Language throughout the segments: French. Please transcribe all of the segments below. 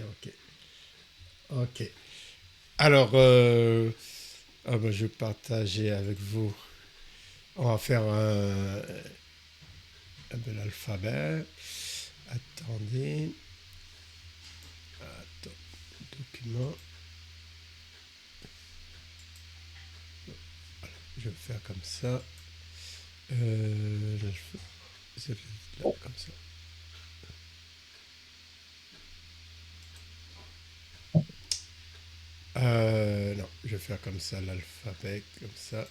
ok. Ok. Alors, ben, je vais partager avec vous. On va faire un de l'alphabet. Attendez. Attends, document. Je vais faire comme ça. C'est là, comme ça. Non, je vais faire comme ça l'alphabet, comme ça.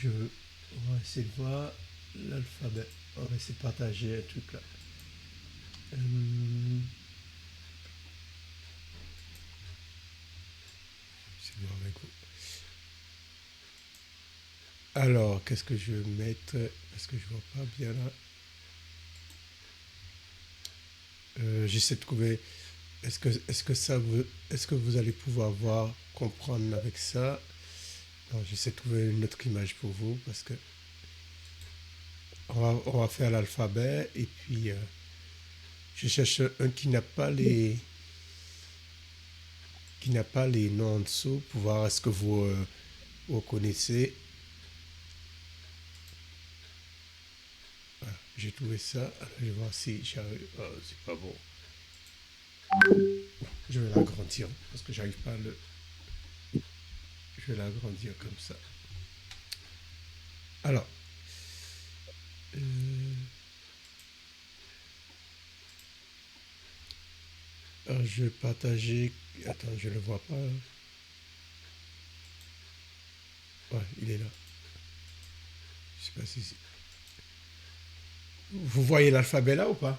On va essayer de voir l'alphabet. On va essayer de partager un truc là. C'est voir avec vous. Alors, qu'est-ce que je vais mettre? Parce que je vois pas bien là. J'essaie de trouver. Est-ce que vous allez pouvoir voir, comprendre avec ça? Non, j'essaie de trouver une autre image pour vous parce que on va faire l'alphabet et puis je cherche un qui n'a pas les noms en dessous pour voir est-ce que vous connaissez. Voilà, j'ai trouvé ça. Alors, je vais voir si j'arrive. Oh, c'est pas bon. Je vais l'agrandir parce que j'arrive pas à le. Je vais l'agrandir comme ça. Alors, euh, alors, je vais partager. Attends, je le vois pas. Ouais, il est là. Je sais pas si. Vous voyez l'alphabet là ou pas?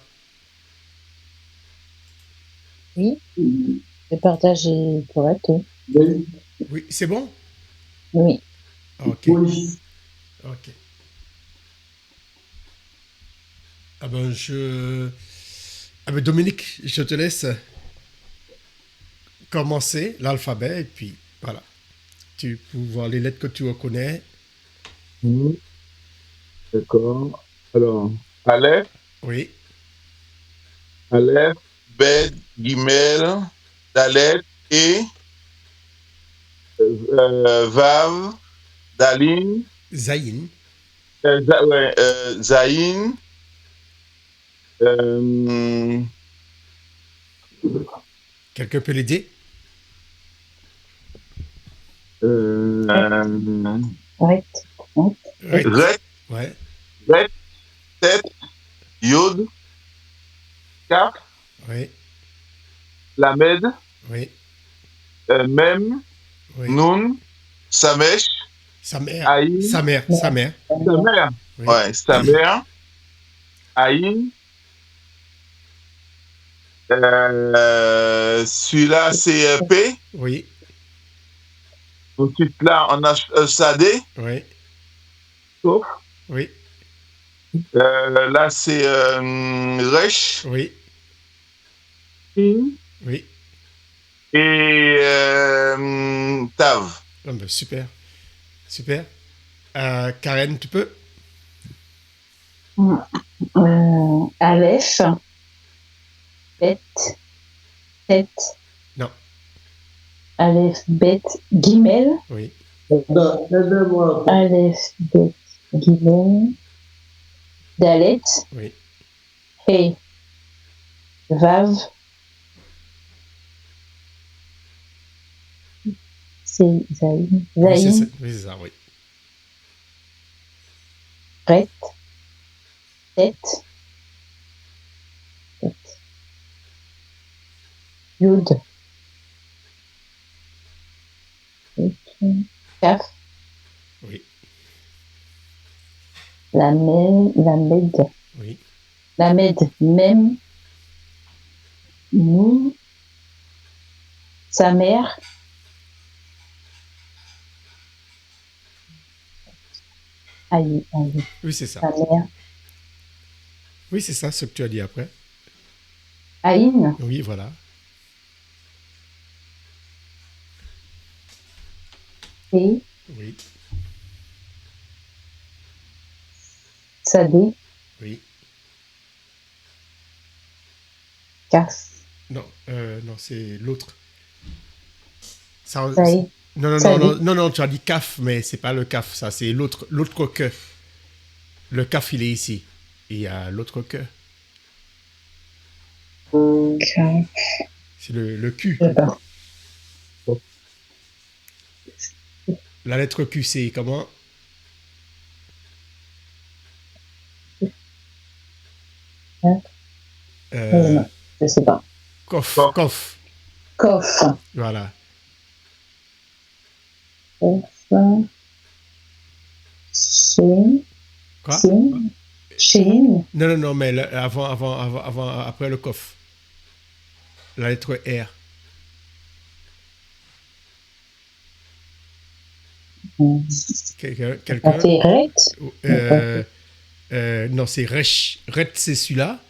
Oui, le partage est correct. Oui. Oui, c'est bon? Oui. Ok, Oui. ok. Ah ben Ah ben Dominique, je te laisse commencer l'alphabet et puis voilà. Tu peux voir les lettres que tu reconnais. Mhm. D'accord. Alors, Aleph, Oui, Aleph, Bet, Gimel, Dalet et Vav, Dalin, Zayin. ouais, Zayin, euh, Quelqu'un peut l'aider? euh, Correct. Oui. Right. Ret, Ouais, Bet, Tet, Yod, Kaf, oui, Lamed, oui, Mem, oui. Nun, Samesh, Sa mère. Sa Aïn, mère. Sa mère. Samer, Oui, ouais, Samer, Aïn, celui-là c'est P. oui, Ensuite là on a Sadé, oui, sauf. oui, Là c'est Resh, oui, Shin oui. et Tav. Ah ben, super, super. Karen, tu peux? Aleph, Bet, Tet, Non, Aleph, Bet, Gimel, oui, Aleph, Bet, Gimel, Dalet, oui. He, Vav, c'est Zayin, Oui, c'est ça, Zayin, oui, c'est ça, oui. Ret, Tet, Yud, Kaf, Oui, Lamed, oui. Lamed, Mem, Nun, sa mère, aïe, aïe, Oui, c'est ça. sa mère, Oui, c'est ça ce que tu as dit après. Aïn, Oui, voilà. et Oui, Sadé, oui, Kaf. Non, non, c'est l'autre. Ça, Saïd. non, non, non, non, Saïd. non, non, tu as dit CAF, mais c'est pas le CAF, ça, c'est l'autre que. Le CAF, il est ici. Et il y a l'autre que. Je C'est le Q. sais pas. La lettre Q, c'est comment? Hein? Euh, Non, je sais pas. Coff, Coff. coff. Coffre. Voilà. Coffre. Chine. Quoi? Chine. Chine. Non, non, non, mais après le coff. La lettre R. Quelqu'un? Intérette. Euh, non, c'est Resh. Ret, c'est celui-là.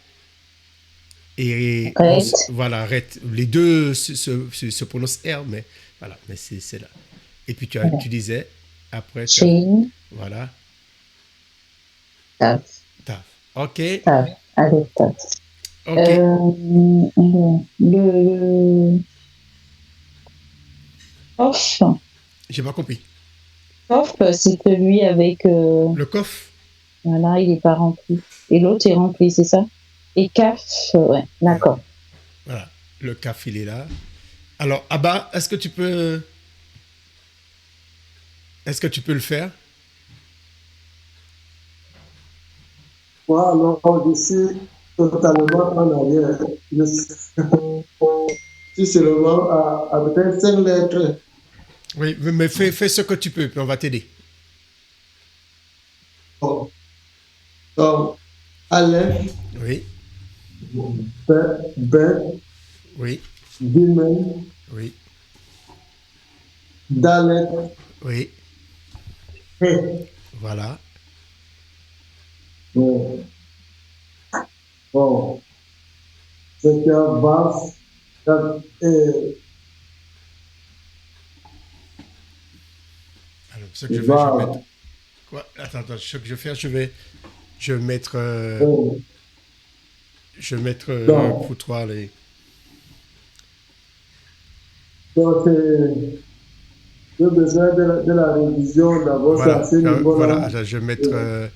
Et Rette. voilà, Ret. Les deux se prononcent R, mais voilà, mais c'est là. Et puis tu disais, après, Chine. voilà, Taf. taf. Ok, Taf. Allez, taf. ok. Le off. J'ai pas compris. Off, c'est celui avec. Le coff? Voilà, il n'est pas rempli. Et l'autre est rempli, c'est ça? Et CAF, ouais, d'accord. Voilà, le caf, il est là. Alors, Abba, est-ce que tu peux le faire? Moi, alors, je suis totalement en arrière. Je suis seulement à peut-être 5 lettres. Oui, mais fais ce que tu peux, puis on va t'aider. Bon. Donc, Aleph, Oui, Bet, oui, Gimel, oui, Dalet, oui. He. Voilà. Bon, bon. C'est un Vav, et Alors, ce que je vais mettre. Vav. Quoi? Attends, ce que je vais faire, je vais mettre, Bon. Donc, pour toi les. donc, j'ai besoin de la révision d'abord, c'est à Voilà, ce voilà. niveau-là. Alors, je vais mettre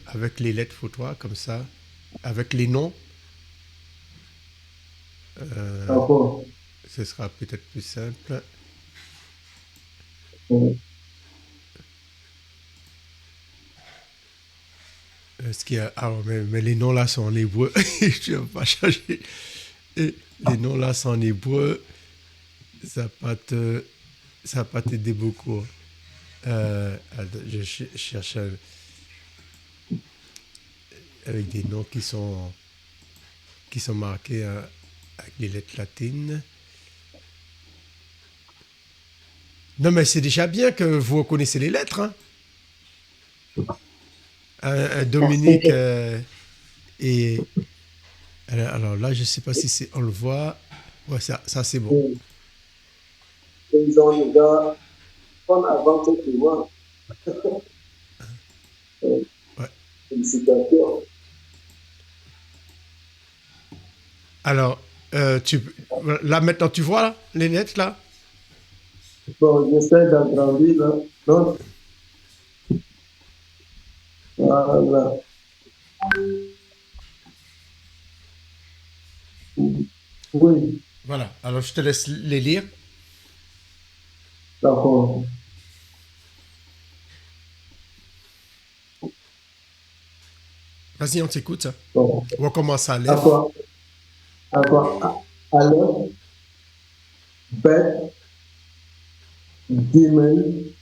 avec les lettres pour toi, comme ça, avec les noms. D'accord. Ce sera peut-être plus simple. Ce qu'il y a, alors, mais les noms là sont en hébreu. Je ne vais pas changer. Et les noms là sont en hébreu. Ça va pas t'aider beaucoup. Attends, je cherche avec des noms qui sont marqués avec les lettres latines. Non, mais c'est déjà bien que vous reconnaissez les lettres. Hein. Dominique et... Alors là, je ne sais pas si on le voit. Ouais, ça c'est bon. Ils ont déjà on avance tout loin. Ouais. Félicitations. Alors, là maintenant, tu vois là, les lettres là? Bon, j'essaie d'agrandir là. Donc, voilà. Oui, Voilà. Alors, je te laisse les lire. d'accord. Vas-y, on t'écoute. Ça. Bon. On recommence à À Aleph. quoi? À quoi? Aleph, Bet, Gimel,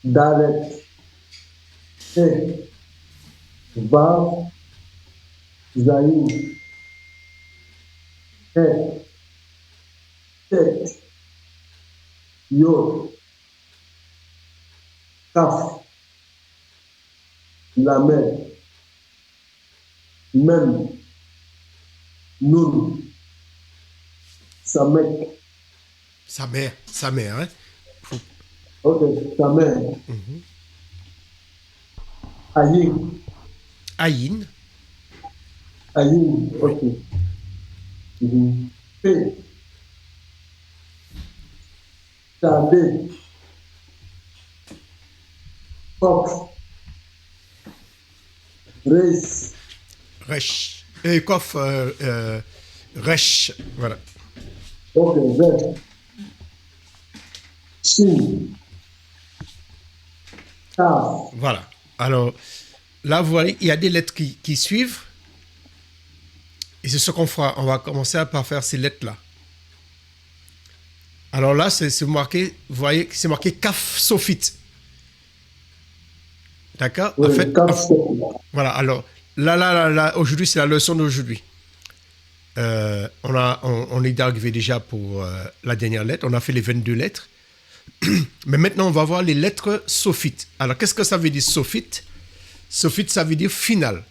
Dalet, He, Vav, Zayin, He, Tet, Yod, Kaf, Lamed, Mem, Nun, Samek. Sa mère, hein? Ok, Samek. Ayin, Aïn, Aïe, ok. Mhm. P, Tandé, Kof, Reis, Resh. Et Kof, Resh. Voilà. ok, Z, Shin, Kaf, Voilà. Alors, là, vous voyez, il y a des lettres qui suivent. Et c'est ce qu'on fera. On va commencer par faire ces lettres-là. Alors là, c'est marqué, vous voyez, c'est marqué Kaf Sophite. D'accord? En oui, fait, Kaf, Sophie. voilà. Alors, là, aujourd'hui, c'est la leçon d'aujourd'hui. On est arrivé déjà pour la dernière lettre. On a fait les 22 lettres. Mais maintenant, on va voir les lettres sophites. Alors, qu'est-ce que ça veut dire sophite? Sophite, ça veut dire final.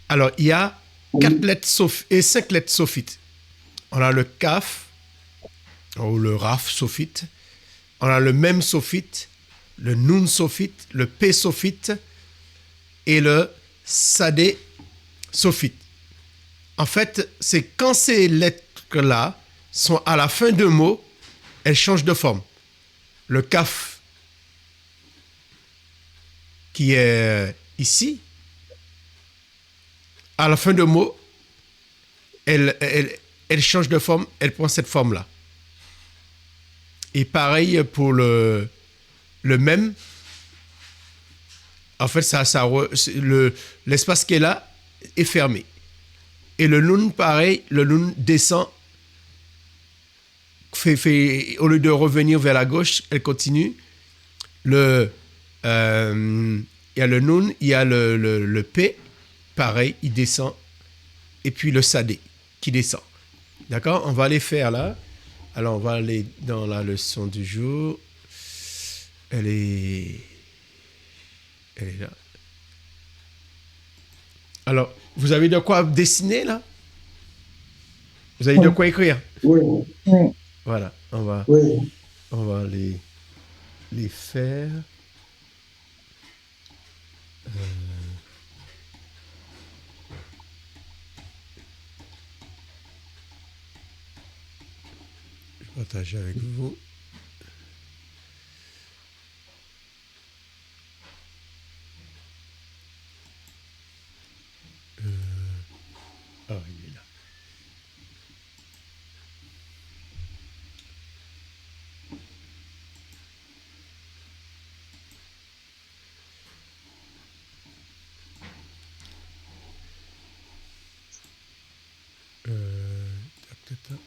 Alors, il y a 4 lettres et 5 lettres sophites. On a le kaf, ou le raf sophite. On a le même sophite, le nun sophite, le p sophite et le sadé sophite. En fait, c'est quand ces lettres-là sont à la fin de mots, elles changent de forme. Le kaf, qui est ici, à la fin de mot, elle change de forme, elle prend cette forme-là. Et pareil pour le même. En fait, l'espace qui est là est fermé. Et le nun, pareil, le nun descend, au lieu de revenir vers la gauche, elle continue. Il y a le nun, il y a le P, pareil, il descend. Et puis le sadé qui descend. D'accord? On va les faire là. Alors, on va aller dans la leçon du jour. Elle est là. Alors, vous avez de quoi dessiner là? Vous avez de quoi écrire? Oui, Oui. Voilà, on va oui. les faire. Je vais partager avec vous. Ah, il est là. Tac, tac, tac.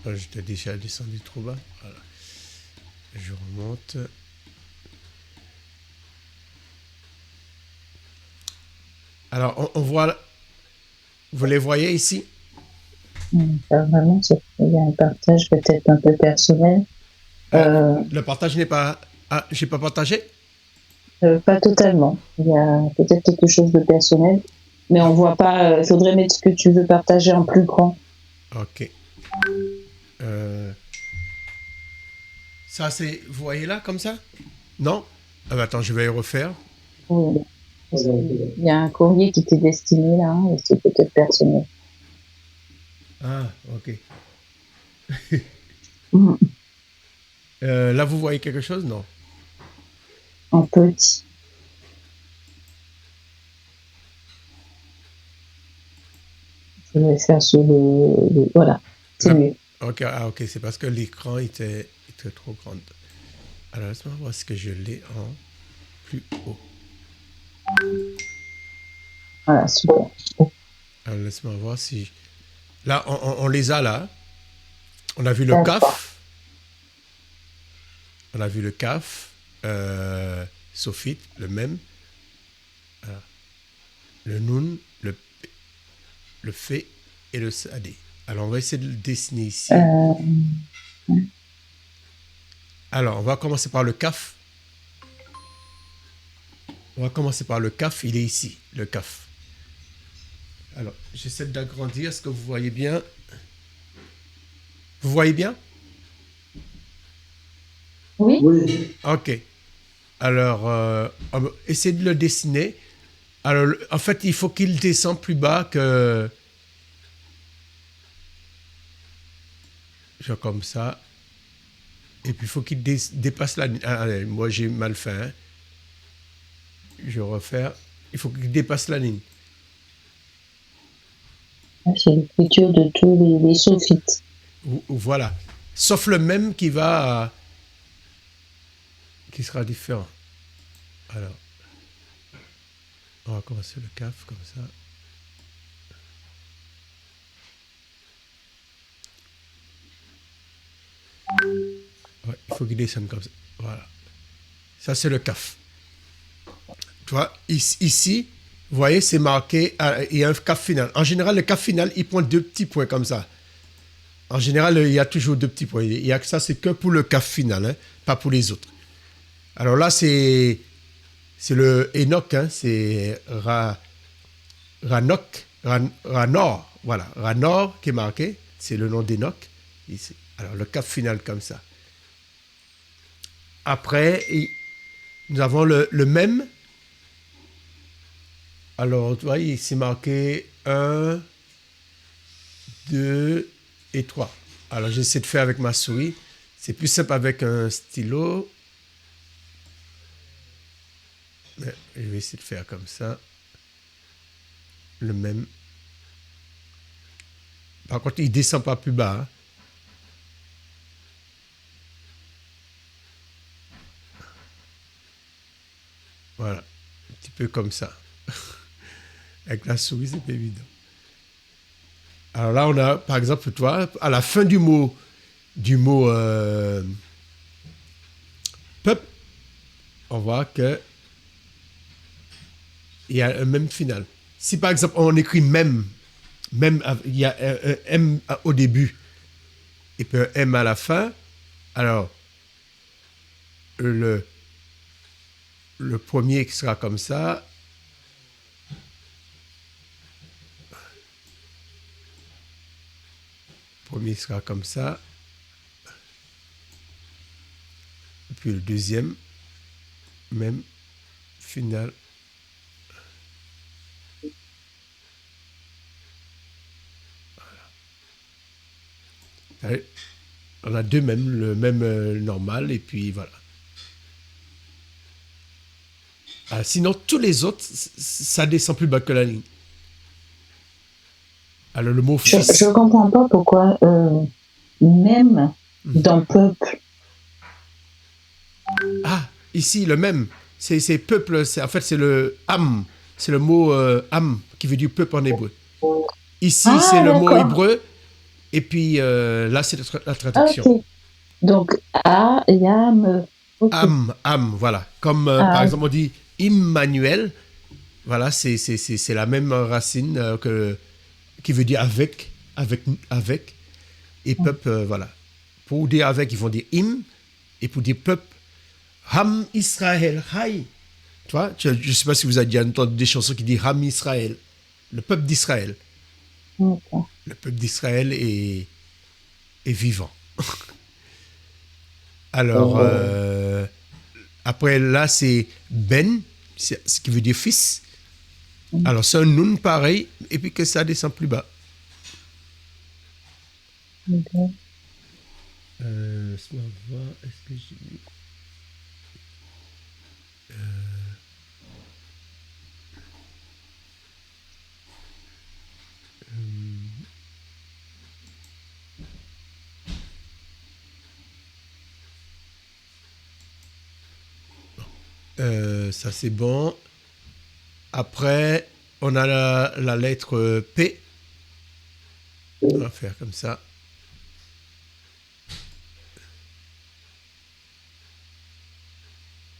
Alors, j'étais déjà descendu trop bas. Voilà. Je remonte. Alors, on voit. Vous les voyez ici? Pas vraiment, il y a un partage peut-être un peu personnel. Le partage n'est pas. Ah, j'ai pas partagé? Pas totalement. Il y a peut-être quelque chose de personnel, mais on voit pas. Il faudrait mettre ce que tu veux partager en plus grand. Ok. Ça, c'est. Vous voyez là, comme ça? Non? Ah, bah, attends, je vais y refaire. Oui. Il y a un courrier qui t'est destiné là, et c'est peut-être personnel. Ah, ok. Mm. Là, vous voyez quelque chose? Non. En petit. Je vais faire sur voilà, c'est mieux. Ok, ok, c'est parce que l'écran était trop grand. Alors, laisse-moi voir ce que je l'ai en plus haut. Voilà, super. Alors, laisse-moi voir si... Là, on les a là. On a vu le D'accord. CAF. On a vu le CAF. Sophite, le même. Voilà. Le Nun, le Fé et le sadé. Alors, on va essayer de le dessiner ici. Alors, on va commencer par le kaf. On va commencer par le kaf. Il est ici, le kaf. Alors, j'essaie d'agrandir. Est-ce que vous voyez bien? Vous voyez bien? Oui. Oui. Ok. Alors, on va essayer de le dessiner. Alors, en fait, il faut qu'il descende plus bas que... Genre comme ça. Et puis, il faut qu'il dépasse la ligne. Ah, allez, moi, j'ai mal fait. Hein. Je vais refaire. Il faut qu'il dépasse la ligne. C'est l'écriture de tous les sophites. Voilà. Sauf le même qui va... qui sera différent. Alors, on va commencer le kaf comme ça. Ouais, il faut qu'il descende comme ça. Voilà. Ça, c'est le kaf. Tu vois, ici, vous voyez, c'est marqué, il y a un kaf final. En général, le kaf final, il prend 2 petits points comme ça. En général, il y a toujours 2 petits points. Il y a que ça, c'est que pour le kaf final, hein, pas pour les autres. Alors là, c'est le Enoch, hein, c'est Ranor, voilà, Ranor qui est marqué, c'est le nom d'Enoch. Alors le kaf final comme ça. Après, nous avons le même. Alors, tu vois, il s'est marqué 1, 2 et 3. Alors, j'essaie de faire avec ma souris. C'est plus simple avec un stylo. Mais je vais essayer de faire comme ça. Le même. Par contre, il ne descend pas plus bas. Hein. Voilà. Un petit peu comme ça. Avec la souris, c'est pas évident. Alors là, on a, par exemple, toi, à la fin du mot peuple, on voit que il y a un même final. Si par exemple on écrit même, il y a un M au début et puis un M à la fin, alors le premier sera comme ça. Le premier sera comme ça. Et puis le deuxième, même final. Allez, on a deux mêmes, le même normal, et puis voilà. Ah, sinon, tous les autres, ça descend plus bas que la ligne. Alors, le mot fils. Je comprends pas pourquoi même dans peuple. Ah, ici, le même. C'est peuple, en fait, c'est le am. C'est le mot am qui veut dire peuple en hébreu. Ici, c'est le mot hébreu. Et puis là, c'est la traduction. Okay. Donc, yam. Okay. Am, voilà. Comme par exemple, on dit Immanuel. Voilà, c'est la même racine qui veut dire avec. Et peuple, voilà. Pour dire avec, ils vont dire im. Et pour dire peuple, Ham Israël, Hay. Tu vois, je ne sais pas si vous avez déjà entendu des chansons qui disent Ham Israël, le peuple d'Israël. Okay. Le peuple d'Israël est vivant. Alors, après là, c'est Ben, ce qui veut dire fils. Alors, c'est un nun pareil, et puis que ça descend plus bas. Okay. Laisse-moi voir, est-ce que j'ai mis... ça c'est bon. Après, on a la lettre P. On va faire comme ça.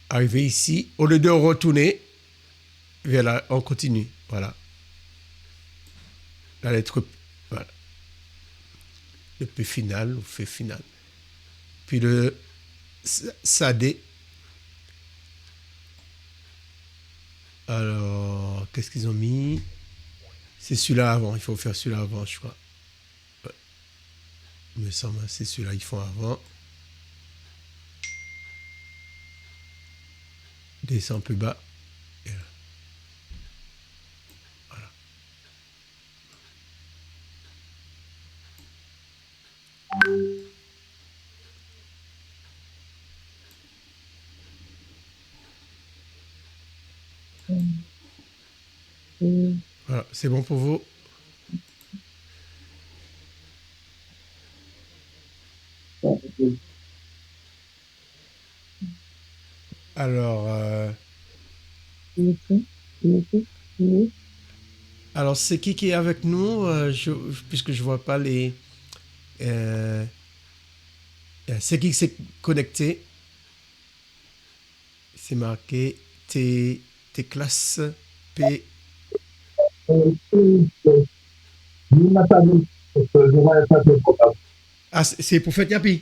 Arrivé ici, au lieu de retourner, on continue. Voilà. La lettre P. Voilà. le P final ou F final. Puis le sadé. Alors, qu'est-ce qu'ils ont mis? C'est celui-là avant, il faut faire celui-là avant, je crois. Ouais. Il me semble, c'est celui-là, ils font avant. Descends plus bas. Et là. Voilà. Voilà, c'est bon pour vous? Alors, alors c'est qui est avec nous? Puisque je vois pas les... c'est qui s'est connecté? C'est marqué T classe P. Ah, c'est pour faire Yapi?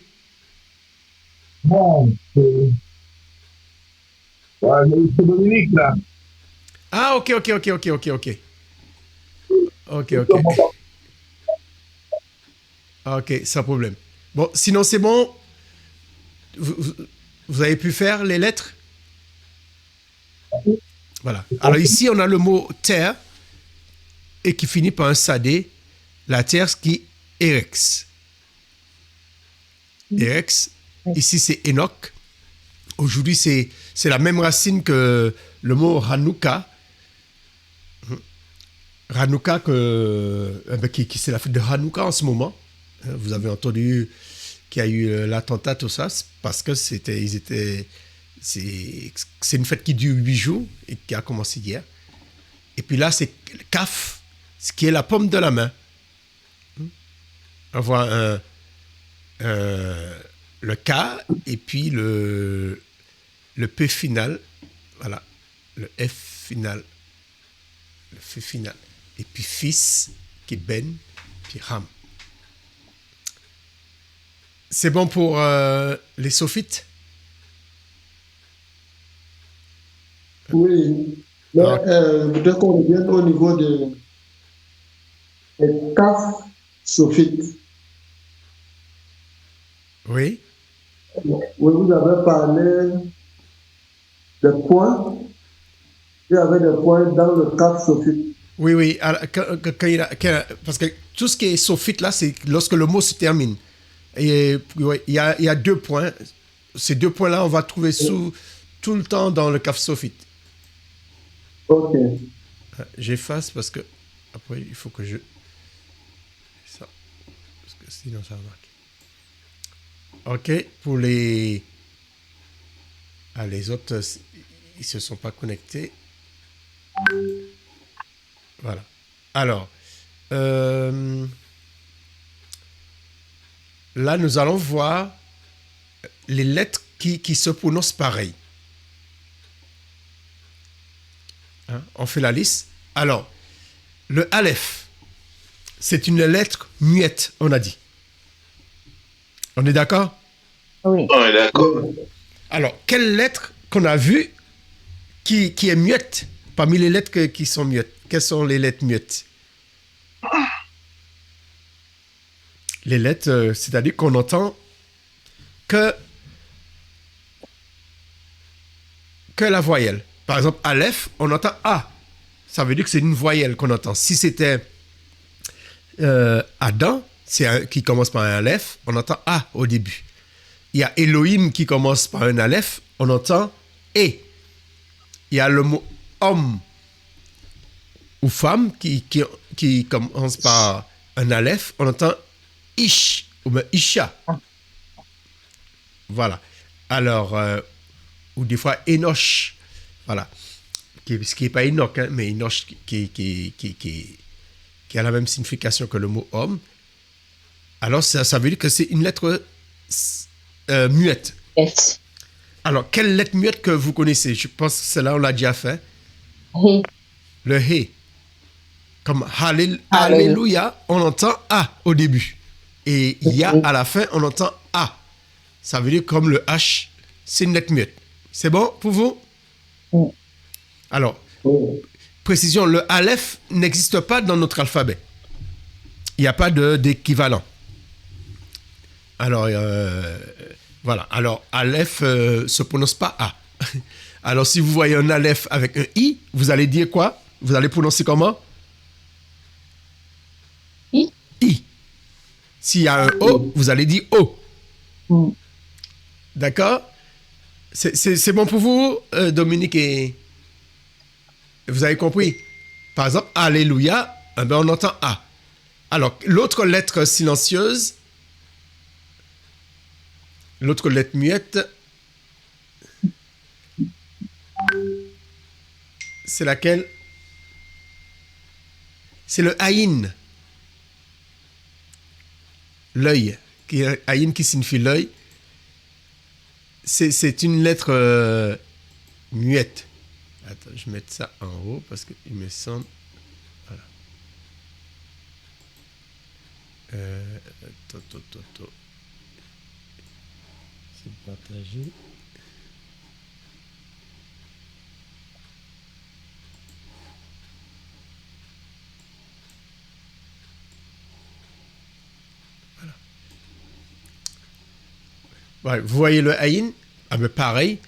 Non, c'est Dominique là. Ah, ok. Ok. Ok, sans problème. Bon, sinon c'est bon. Vous avez pu faire les lettres? Voilà. Alors ici, on a le mot terre et qui finit par un sadé. La terre qui est Erex. Erex. Ici, c'est Enoch. Aujourd'hui, c'est la même racine que le mot Hanouka. Hanouka, c'est la fête de Hanouka en ce moment. Vous avez entendu qu'il y a eu l'attentat, tout ça, parce que c'est une fête qui dure 8 jours et qui a commencé hier. Et puis là, c'est Kaf, ce qui est la paume de la main. On voit le K et puis le P final. Voilà, le F final. Le F final. Et puis fils, qui est Ben, puis Ram. C'est bon pour les sophites? Oui. Mais je voudrais qu'on revienne au niveau des CAF sophites. Oui. Oui, vous avez parlé des points. Il y avait des points dans le CAF sophite. Oui. Alors, parce que tout ce qui est sophite, là, c'est lorsque le mot se termine. Et il y a 2 points. Ces 2 points-là, on va trouver tout le temps dans le CAF sophite. Ok. J'efface parce que après, il faut que je... Ça. Parce que sinon, ça va marquer. Ok, pour les... Ah, les autres, ils se sont pas connectés. Voilà. Alors, là, nous allons voir les lettres qui se prononcent pareil. Hein, on fait la liste. Alors, le Aleph, c'est une lettre muette, on a dit. On est d'accord? Oui. On est d'accord. Alors, quelle lettre qu'on a vue qui est muette parmi les lettres qui sont muettes? Quelles sont les lettres muettes? Les lettres, c'est-à-dire qu'on entend que la voyelle. Par exemple, Aleph, on entend A. Ça veut dire que c'est une voyelle qu'on entend. Si c'était Adam, qui commence par un Aleph, on entend A au début. Il y a Elohim qui commence par un Aleph, on entend E. Il y a le mot homme ou femme qui commence par un Aleph, on entend Ish ou bien Isha. Voilà. Alors, ou des fois Enoch. Voilà. Ce qui n'est pas Enoch, hein, mais Enoch qui a la même signification que le mot homme. Alors, ça veut dire que c'est une lettre muette. Yes. Alors, quelle lettre muette que vous connaissez? Je pense que celle-là, on l'a déjà fait. He. Le He. Comme Alléluia, on entend A au début. Et il y a à la fin, on entend A. Ça veut dire comme le H, c'est une lettre muette. C'est bon pour vous? Oui. Alors, Oui. précision, le Aleph n'existe pas dans notre alphabet. Il n'y a pas d'équivalent. Alors, voilà. Alors, Aleph se prononce pas A. Alors, si vous voyez un Aleph avec un I, vous allez dire quoi? Vous allez prononcer comment? I. I. S'il y a un O, vous allez dire O. Mm. D'accord? C'est bon pour vous, Dominique et... Vous avez compris? Par exemple, Alléluia, eh ben, on entend A. Alors, l'autre lettre silencieuse, l'autre lettre muette, c'est laquelle? C'est le Aïn. L'œil. Aïn qui signifie l'œil. C'est une lettre muette. Attends, je vais mettre ça en haut parce qu'il me semble... Voilà. C'est partagé. Ouais, vous voyez le Aïn? Ah, mais pareil.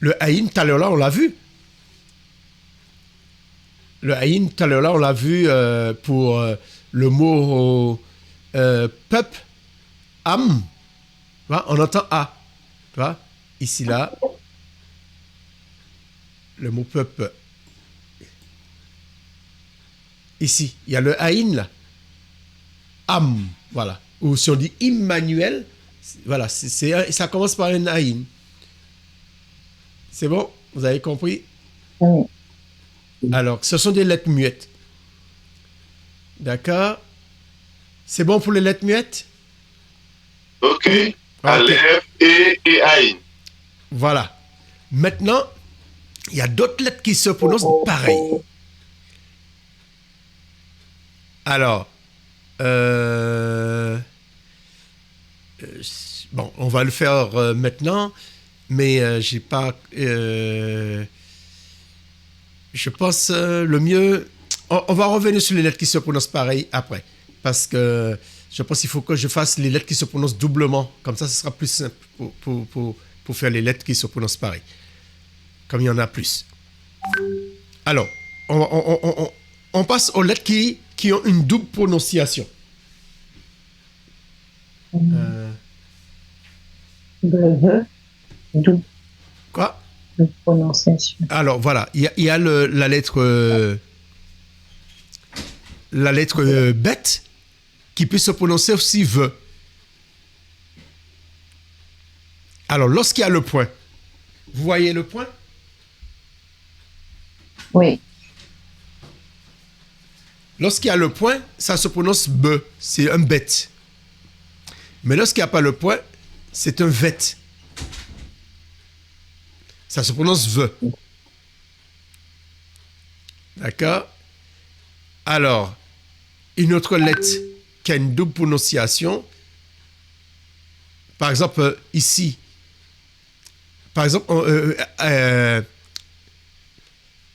Le Aïn, tout à l'heure là, on l'a vu. Le Aïn, tout à l'heure là, on l'a vu pour le mot peuple, âme. On entend A. Tu vois? Ici là, le mot peuple. Ici, il y a le Aïn là. Âme. Voilà. Ou si on dit Immanuel, voilà, ça commence par un Aïn. C'est bon? Vous avez compris? Oui. Alors, ce sont des lettres muettes. D'accord? C'est bon pour les lettres muettes? OK. Aleph et Aïn. Voilà. Maintenant, il y a d'autres lettres qui se prononcent pareil. Alors, bon, on va le faire maintenant, mais j'ai pas... je pense le mieux... On va revenir sur les lettres qui se prononcent pareil après, parce que je pense qu'il faut que je fasse les lettres qui se prononcent doublement. Comme ça, ce sera plus simple pour faire les lettres qui se prononcent pareil. Comme il y en a plus. Alors, on passe aux lettres qui ont une double prononciation. Double Quoi? prononciation. Alors, voilà. Il y a la lettre... la lettre bête qui peut se prononcer aussi V. Alors, lorsqu'il y a le point, vous voyez le point? Oui. Lorsqu'il y a le point, ça se prononce B. C'est un bête. Mais lorsqu'il n'y a pas le point, c'est un vet. Ça se prononce V. D'accord? Alors, une autre lettre qui a une double prononciation, par exemple, ici, par exemple,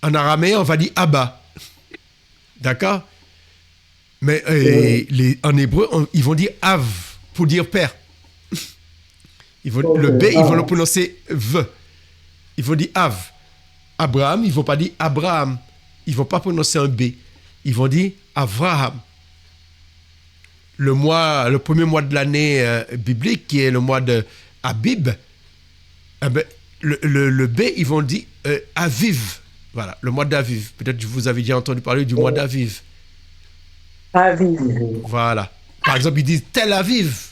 en araméen, on va dire Abba. D'accord? Mais en hébreu, ils vont dire Av pour dire père. Le B, ils vont le prononcer V. Ils vont dire Av. Abraham, ils ne vont pas dire Abraham. Ils ne vont pas prononcer un B. Ils vont dire Avraham. Le premier mois de l'année biblique, qui est le mois de Abib, le B, ils vont dire Aviv. Voilà, le mois d'Aviv. Peut-être que vous avez déjà entendu parler du mois d'Aviv. Aviv. Voilà. Par exemple, ils disent Tel Aviv.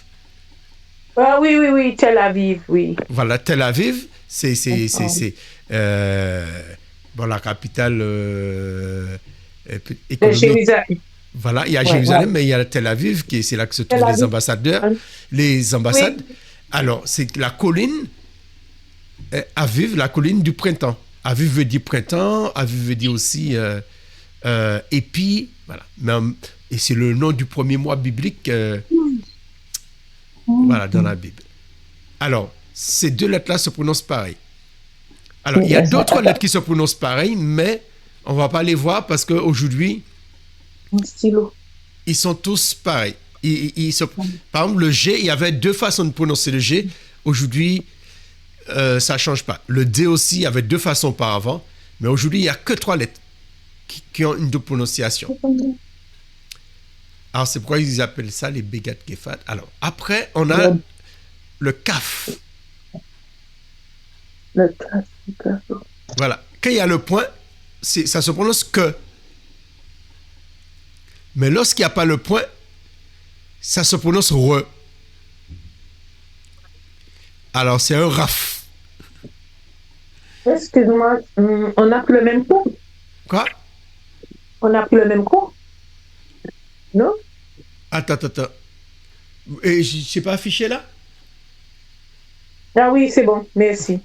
Ah oui, Tel Aviv, oui. Voilà, Tel Aviv, c'est la capitale économique. Jérusalem. Voilà, il y a Jérusalem, mais il y a Tel Aviv, c'est là que se trouvent les ambassadeurs, les ambassades. Oui. Alors, c'est la colline, Aviv, la colline du printemps. Aviv veut dire printemps, Aviv veut dire aussi épi, voilà. Mais Et c'est le nom du premier mois biblique voilà, dans la Bible. Alors, ces deux lettres-là se prononcent pareil. Alors, il y a d'autres lettres qui se prononcent pareil, mais on ne va pas les voir parce qu'aujourd'hui, Un stylo. ils sont tous pareils. Par exemple, le G, il y avait deux façons de prononcer le G. Aujourd'hui, ça ne change pas. Le D aussi, il y avait deux façons auparavant. Mais aujourd'hui, il n'y a que trois lettres qui ont une double prononciation. Alors, c'est pourquoi ils appellent ça les Begat Kefat. Alors, après, on a le Kaf. Le classique. Voilà. Quand il y a le point, ça se prononce que. Mais lorsqu'il n'y a pas le point, ça se prononce re. Alors, c'est un raf. Excuse-moi, on n'a plus le même cours. Quoi? On n'a plus le même cours. Non? Attends. Et je ne sais pas affiché là? Ah oui, c'est bon, merci.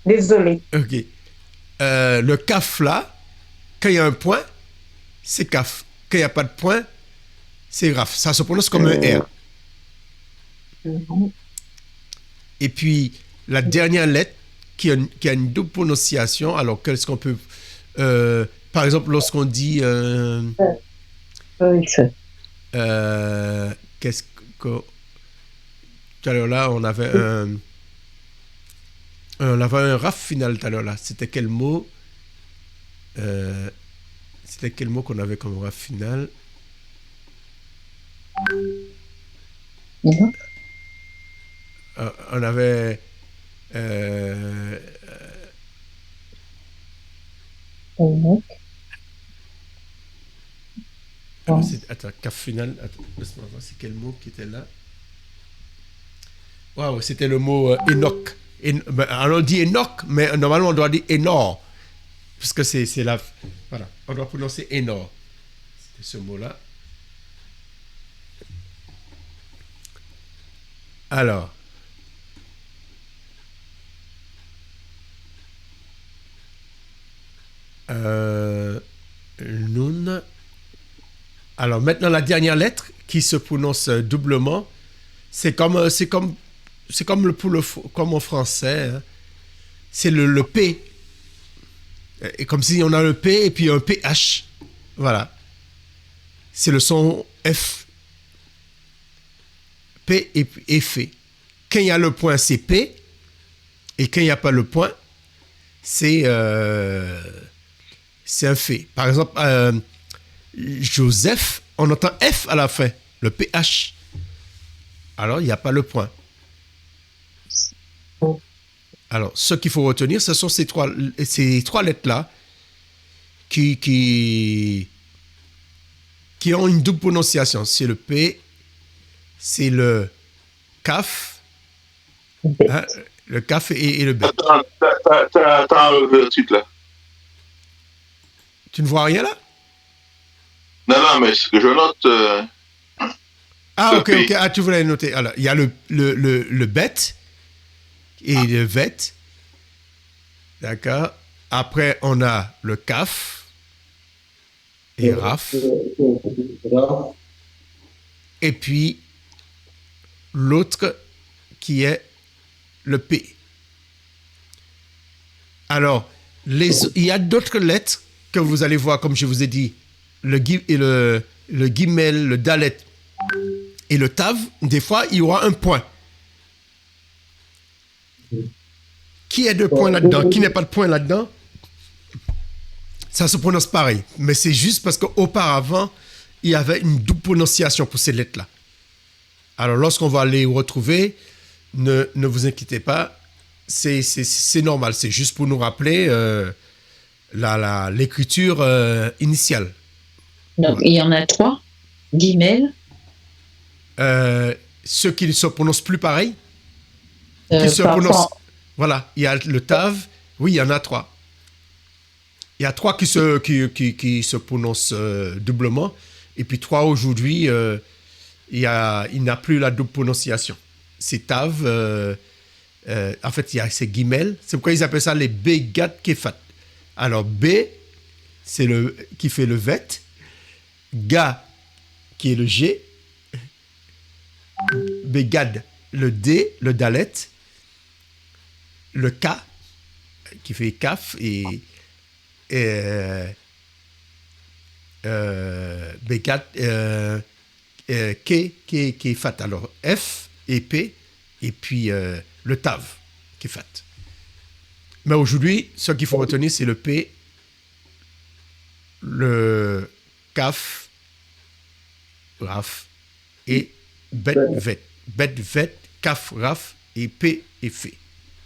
Désolé. Ok. Le kaf là, quand il y a un point, c'est kaf. Quand il n'y a pas de point, c'est raf. Ça se prononce comme un R. Et puis, la dernière lettre qui a une double prononciation, alors qu'est-ce qu'on peut... par exemple, lorsqu'on dit... qu'est-ce que... Tout à l'heure là, on avait un raf final tout à l'heure là. C'était quel mot? C'était quel mot qu'on avait comme raf final? On avait... Attends, kaf final. Attends, laisse-moi voir, c'est quel mot qui était là? Waouh, c'était le mot Enoch. Alors on dit Enoch, mais normalement on doit dire Enor. Parce que c'est la... Voilà, on doit prononcer Enor. C'était ce mot-là. Alors... Nun. Alors maintenant la dernière lettre qui se prononce doublement, c'est comme comme en français, hein. C'est le P. Et comme si on a le P et puis un PH. Voilà. C'est le son F. P et F. Quand il y a le point, c'est P. Et quand il n'y a pas le point, c'est un F. Par exemple, Joseph, on entend F à la fin, le PH. Alors, il n'y a pas le point. Alors, ce qu'il faut retenir, ce sont ces trois lettres-là qui ont une double prononciation. C'est le P, c'est le CAF, hein, le CAF et le B. Attends, le titre là. Tu ne vois rien là? Non, mais ce que je note. Ah, ok. P. Ah, tu voulais noter. Alors, il y a le bête et le vet. D'accord. Après, on a le CAF et RAF. Et puis, l'autre qui est le P. Alors, il y a d'autres lettres que vous allez voir, comme je vous ai dit, le guimel, le dalet et le tav. Des fois, il y aura un point. Qui a deux points là-dedans, qui n'a pas de point là-dedans, ça se prononce pareil. Mais c'est juste parce qu'auparavant, il y avait une double prononciation pour ces lettres-là. Alors, lorsqu'on va les retrouver, ne vous inquiétez pas, c'est normal. C'est juste pour nous rappeler l'écriture initiale. Donc, il y en a 3. Guimel. Ceux qui ne se prononcent plus pareil. Qui se prononcent... Voilà, il y a le TAV. Oui, il y en a 3. Il y a 3 qui se prononcent doublement. Et puis 3 aujourd'hui, il n'a plus la double prononciation. C'est TAV. En fait, c'est Guimel. C'est pourquoi ils appellent ça les Begat Kefat. Alors, B, c'est le qui fait le vet. Ga, qui est le G. Begad, le D, le dalet. Le K, qui fait kaf. Et Begad, qui est fat. Alors, F et P, et puis le tav, qui est fat. Mais aujourd'hui, ce qu'il faut retenir, c'est le P, le kaf, raf, et bet, vet. Bet, vet, kaf, raf, et P et F.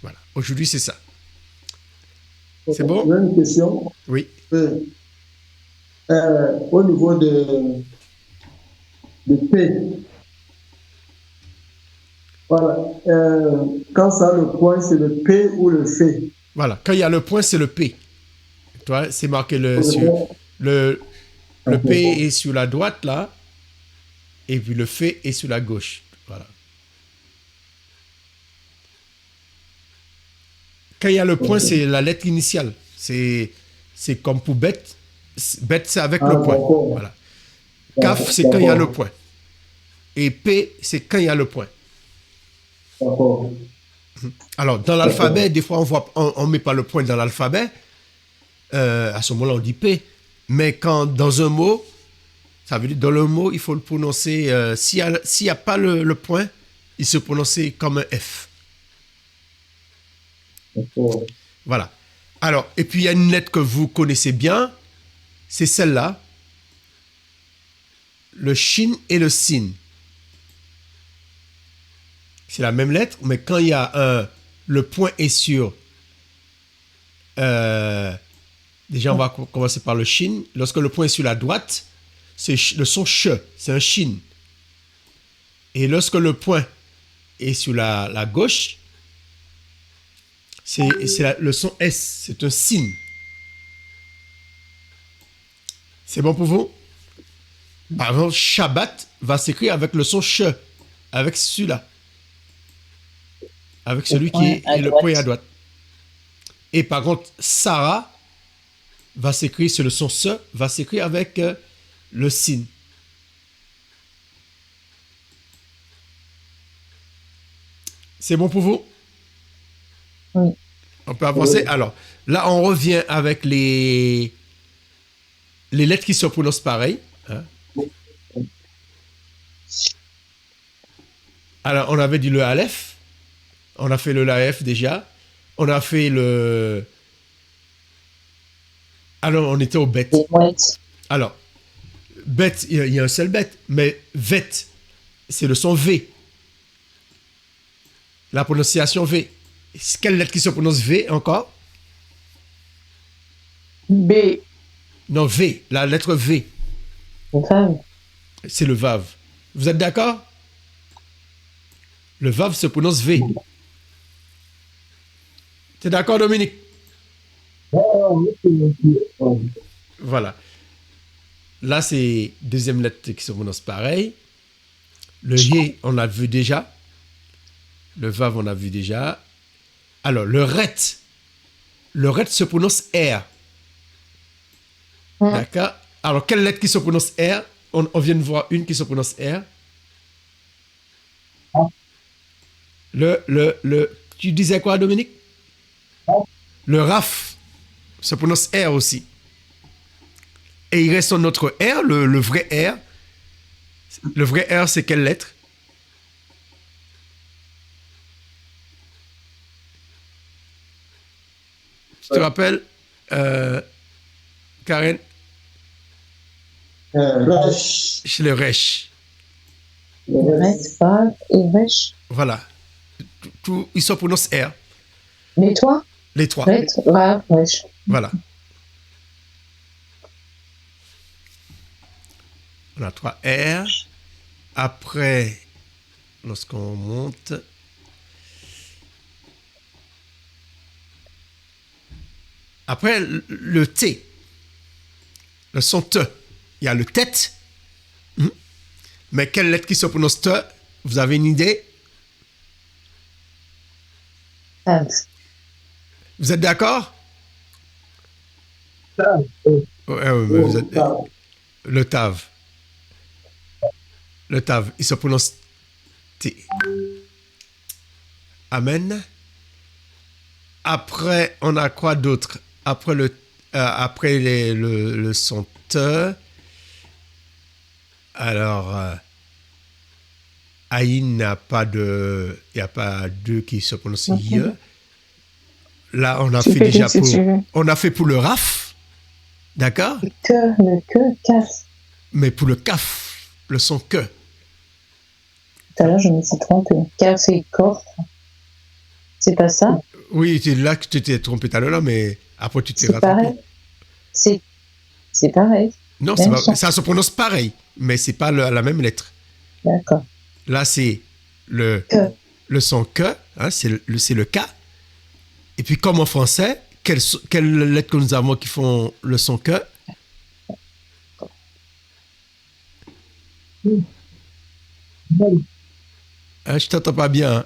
Voilà. Aujourd'hui, c'est ça. C'est bon? J'ai une question. Oui. Au niveau de P, voilà. Quand ça a le point, c'est le P ou le F. Voilà. Quand il y a le point, c'est le P. Toi, c'est marqué le P est sur la droite, là, et puis le F est sur la gauche. Voilà. Quand il y a le point, c'est la lettre initiale. C'est comme pour bête. Bête, c'est avec le point. Voilà. Kaf, c'est quand il y a le point. Et P, c'est quand il y a le point. D'accord. Alors, dans l'alphabet, des fois, on met pas le point dans l'alphabet. À ce moment-là, on dit P. Mais quand, dans un mot, ça veut dire, dans le mot, il faut le prononcer. S'il n'y a pas le point, il se prononce comme un F. D'accord. Voilà. Alors, et puis, il y a une lettre que vous connaissez bien. C'est celle-là. Le shin et le sin. C'est la même lettre, mais quand il y a le point est sur... déjà, on va commencer par le shin. Lorsque le point est sur la droite, c'est le son ch, c'est un shin. Et lorsque le point est sur la gauche, c'est le son s, c'est un sin. C'est bon pour vous? Par exemple, Shabbat va s'écrire avec le son ch, avec celui-là. Avec celui qui est le point à droite. Et par contre, Sarah va s'écrire sur le son se, va s'écrire avec le sin. C'est bon pour vous? Oui. On peut avancer? Alors, là, on revient avec les lettres qui se prononcent pareil. Hein? Alors, on avait dit le Aleph. On a fait le Laef déjà. On a fait le... Alors, on était au Bet. Alors, Bet, il y a un seul Bet. Mais Vet, c'est le son V. La prononciation V. Quelle lettre qui se prononce V encore? B. Non, V. La lettre V. Vav. C'est le Vav. Vous êtes d'accord? Le Vav se prononce V. T'es d'accord, Dominique? Voilà. Là, c'est deuxième lettre qui se prononce pareil. Le He, on l'a vu déjà. Le Vav, on l'a vu déjà. Alors, le Ret. Le Ret se prononce R. D'accord? Alors, quelle lettre qui se prononce R? On vient de voir une qui se prononce R. Tu disais quoi, Dominique? Le Raf se prononce R aussi. Et il reste notre R, le vrai R. Le vrai R, c'est quelle lettre? Tu te rappelles, Karen? Resh. C'est le Resh. Ret, Vav et Resh. Voilà. Ils se prononcent R. Mais toi? Les trois. Ret, Vav, Resh. Voilà. On a 3 R. Après, lorsqu'on monte, après le T, le son T, il y a le tête. Mais quelle lettre qui se prononce T? Vous avez une idée? Vav. Vous êtes d'accord? Ouais, ouais, mais vous êtes- le TAV. Le TAV, il se prononce T. Amen. Après, on a quoi d'autre? Après le son T. Alors, Aïn n'a pas de. Il n'y a pas deux qui se prononcent Y. Là, on a Tu fait peux déjà dire si pour. tu veux. On a fait pour le RAF. D'accord? Le casse. Mais pour le CAF, le son que. Tout à l'heure, je me suis trompée. Casse et coffre. C'est pas ça? Oui, c'est là que tu t'es trompé tout à l'heure, mais après tu t'es C'est rattrapé. pareil. C'est pareil. Non, Même son. ça se prononce pareil, mais c'est pas la même lettre. D'accord. Là, c'est le son que, hein, c'est le K. Et puis, comme en français, quelles lettres que nous avons qui font le son que? Hein, je t'entends pas bien. Hein.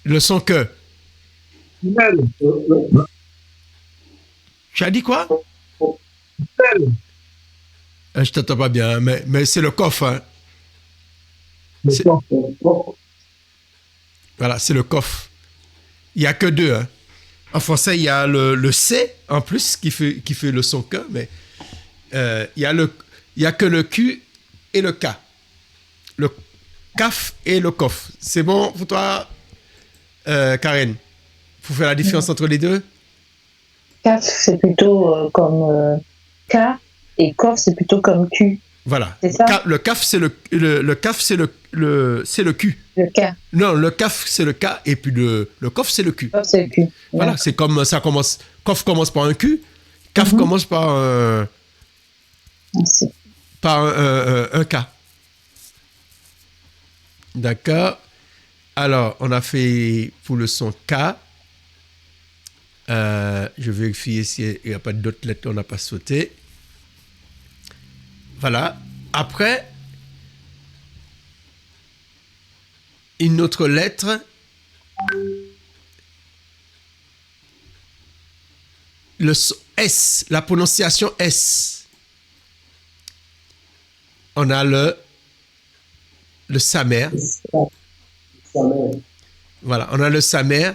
Le son que. Tu as dit quoi? Je t'entends pas bien, hein, mais c'est le coffre. Hein. Voilà, c'est le coffre. Il n'y a que deux. Hein. En français, il y a le C en plus qui fait le son que, mais il y a que le Q et le K. Le CAF et le COF. C'est bon pour toi, Karen? Faut faire la différence entre les deux? CAF, c'est plutôt comme K et coffre, c'est plutôt comme Q. Voilà. C'est ça? Le CAF, c'est le CAF, c'est le Q. Le K. Non, le CAF, c'est le K, et puis le COF, c'est le Q. Coffre, c'est le Q. Voilà, c'est comme ça commence. COF commence par un Q, CAF commence par Merci. un K. D'accord. Alors, on a fait pour le son K. Je vais vérifier s'il n'y a pas d'autres lettres qu'on n'a pas sautées. Voilà. Après, une autre lettre. Le son S, la prononciation S. On a le samer. Voilà, on a le samer.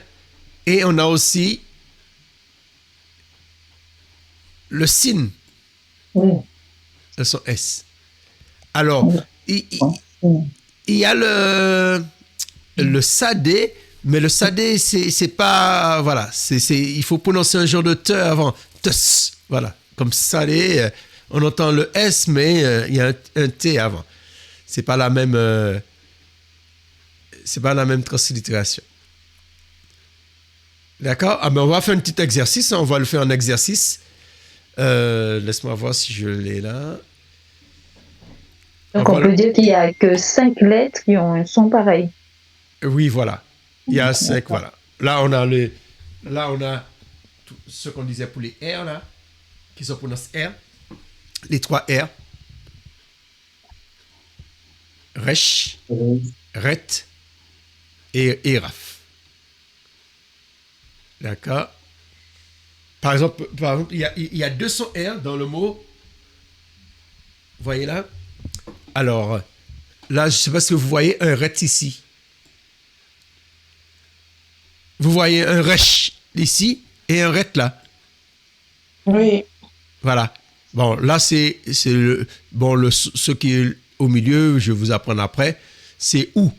Et on a aussi le sin. Oui. Le son S. Alors, il y a le sadé, mais le sadé, c'est pas. Voilà, il faut prononcer un genre de te avant. Tus. Voilà, comme salé, on entend le S, mais il y a un T avant. C'est pas la même translittération. D'accord? Ah, mais on va faire un petit exercice. On va le faire en exercice. Laisse-moi voir si je l'ai là. Donc on peut dire qu'il n'y a que 5 lettres qui ont un son pareil. Oui, voilà. Il y a 5, voilà. Là, on a tout ce qu'on disait pour les R, là, qui se prononcent R. Les 3 R. Resh, Ret et Raf. D'accord. Par exemple, il y a 2 sons R dans le mot. Vous voyez là? Alors, là, je ne sais pas si vous voyez un Ret ici. Vous voyez un Resh ici et un Ret là. Oui. Voilà. Bon, là, c'est ce qui est au milieu, je vais vous apprendre après, c'est OU.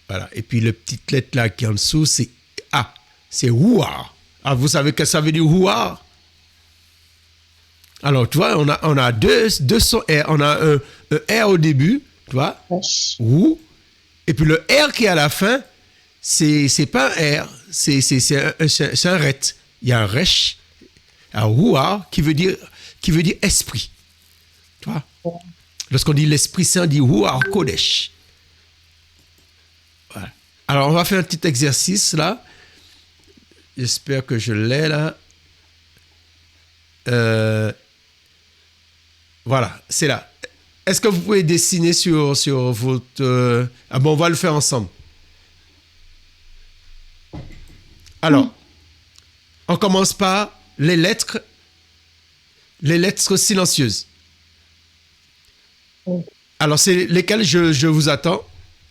Voilà. Et puis, le petit lettre là qui est en dessous, c'est A. C'est ouar. Ah, vous savez que ça veut dire ouar? Alors, tu vois, on a deux sons R. On a un R au début, tu vois, ou. Et puis le R qui est à la fin, c'est pas un R, c'est un ret. Il y a un resh, un ouar qui veut dire esprit. Tu vois? Lorsqu'on dit l'Esprit Saint, on dit ouar kodesh. Voilà. Alors, on va faire un petit exercice là. J'espère que je l'ai là. Voilà, c'est là. Est-ce que vous pouvez dessiner sur votre... Ah bon, on va le faire ensemble. Alors, on commence par les lettres silencieuses. Oui. Alors, c'est lesquelles je vous attends?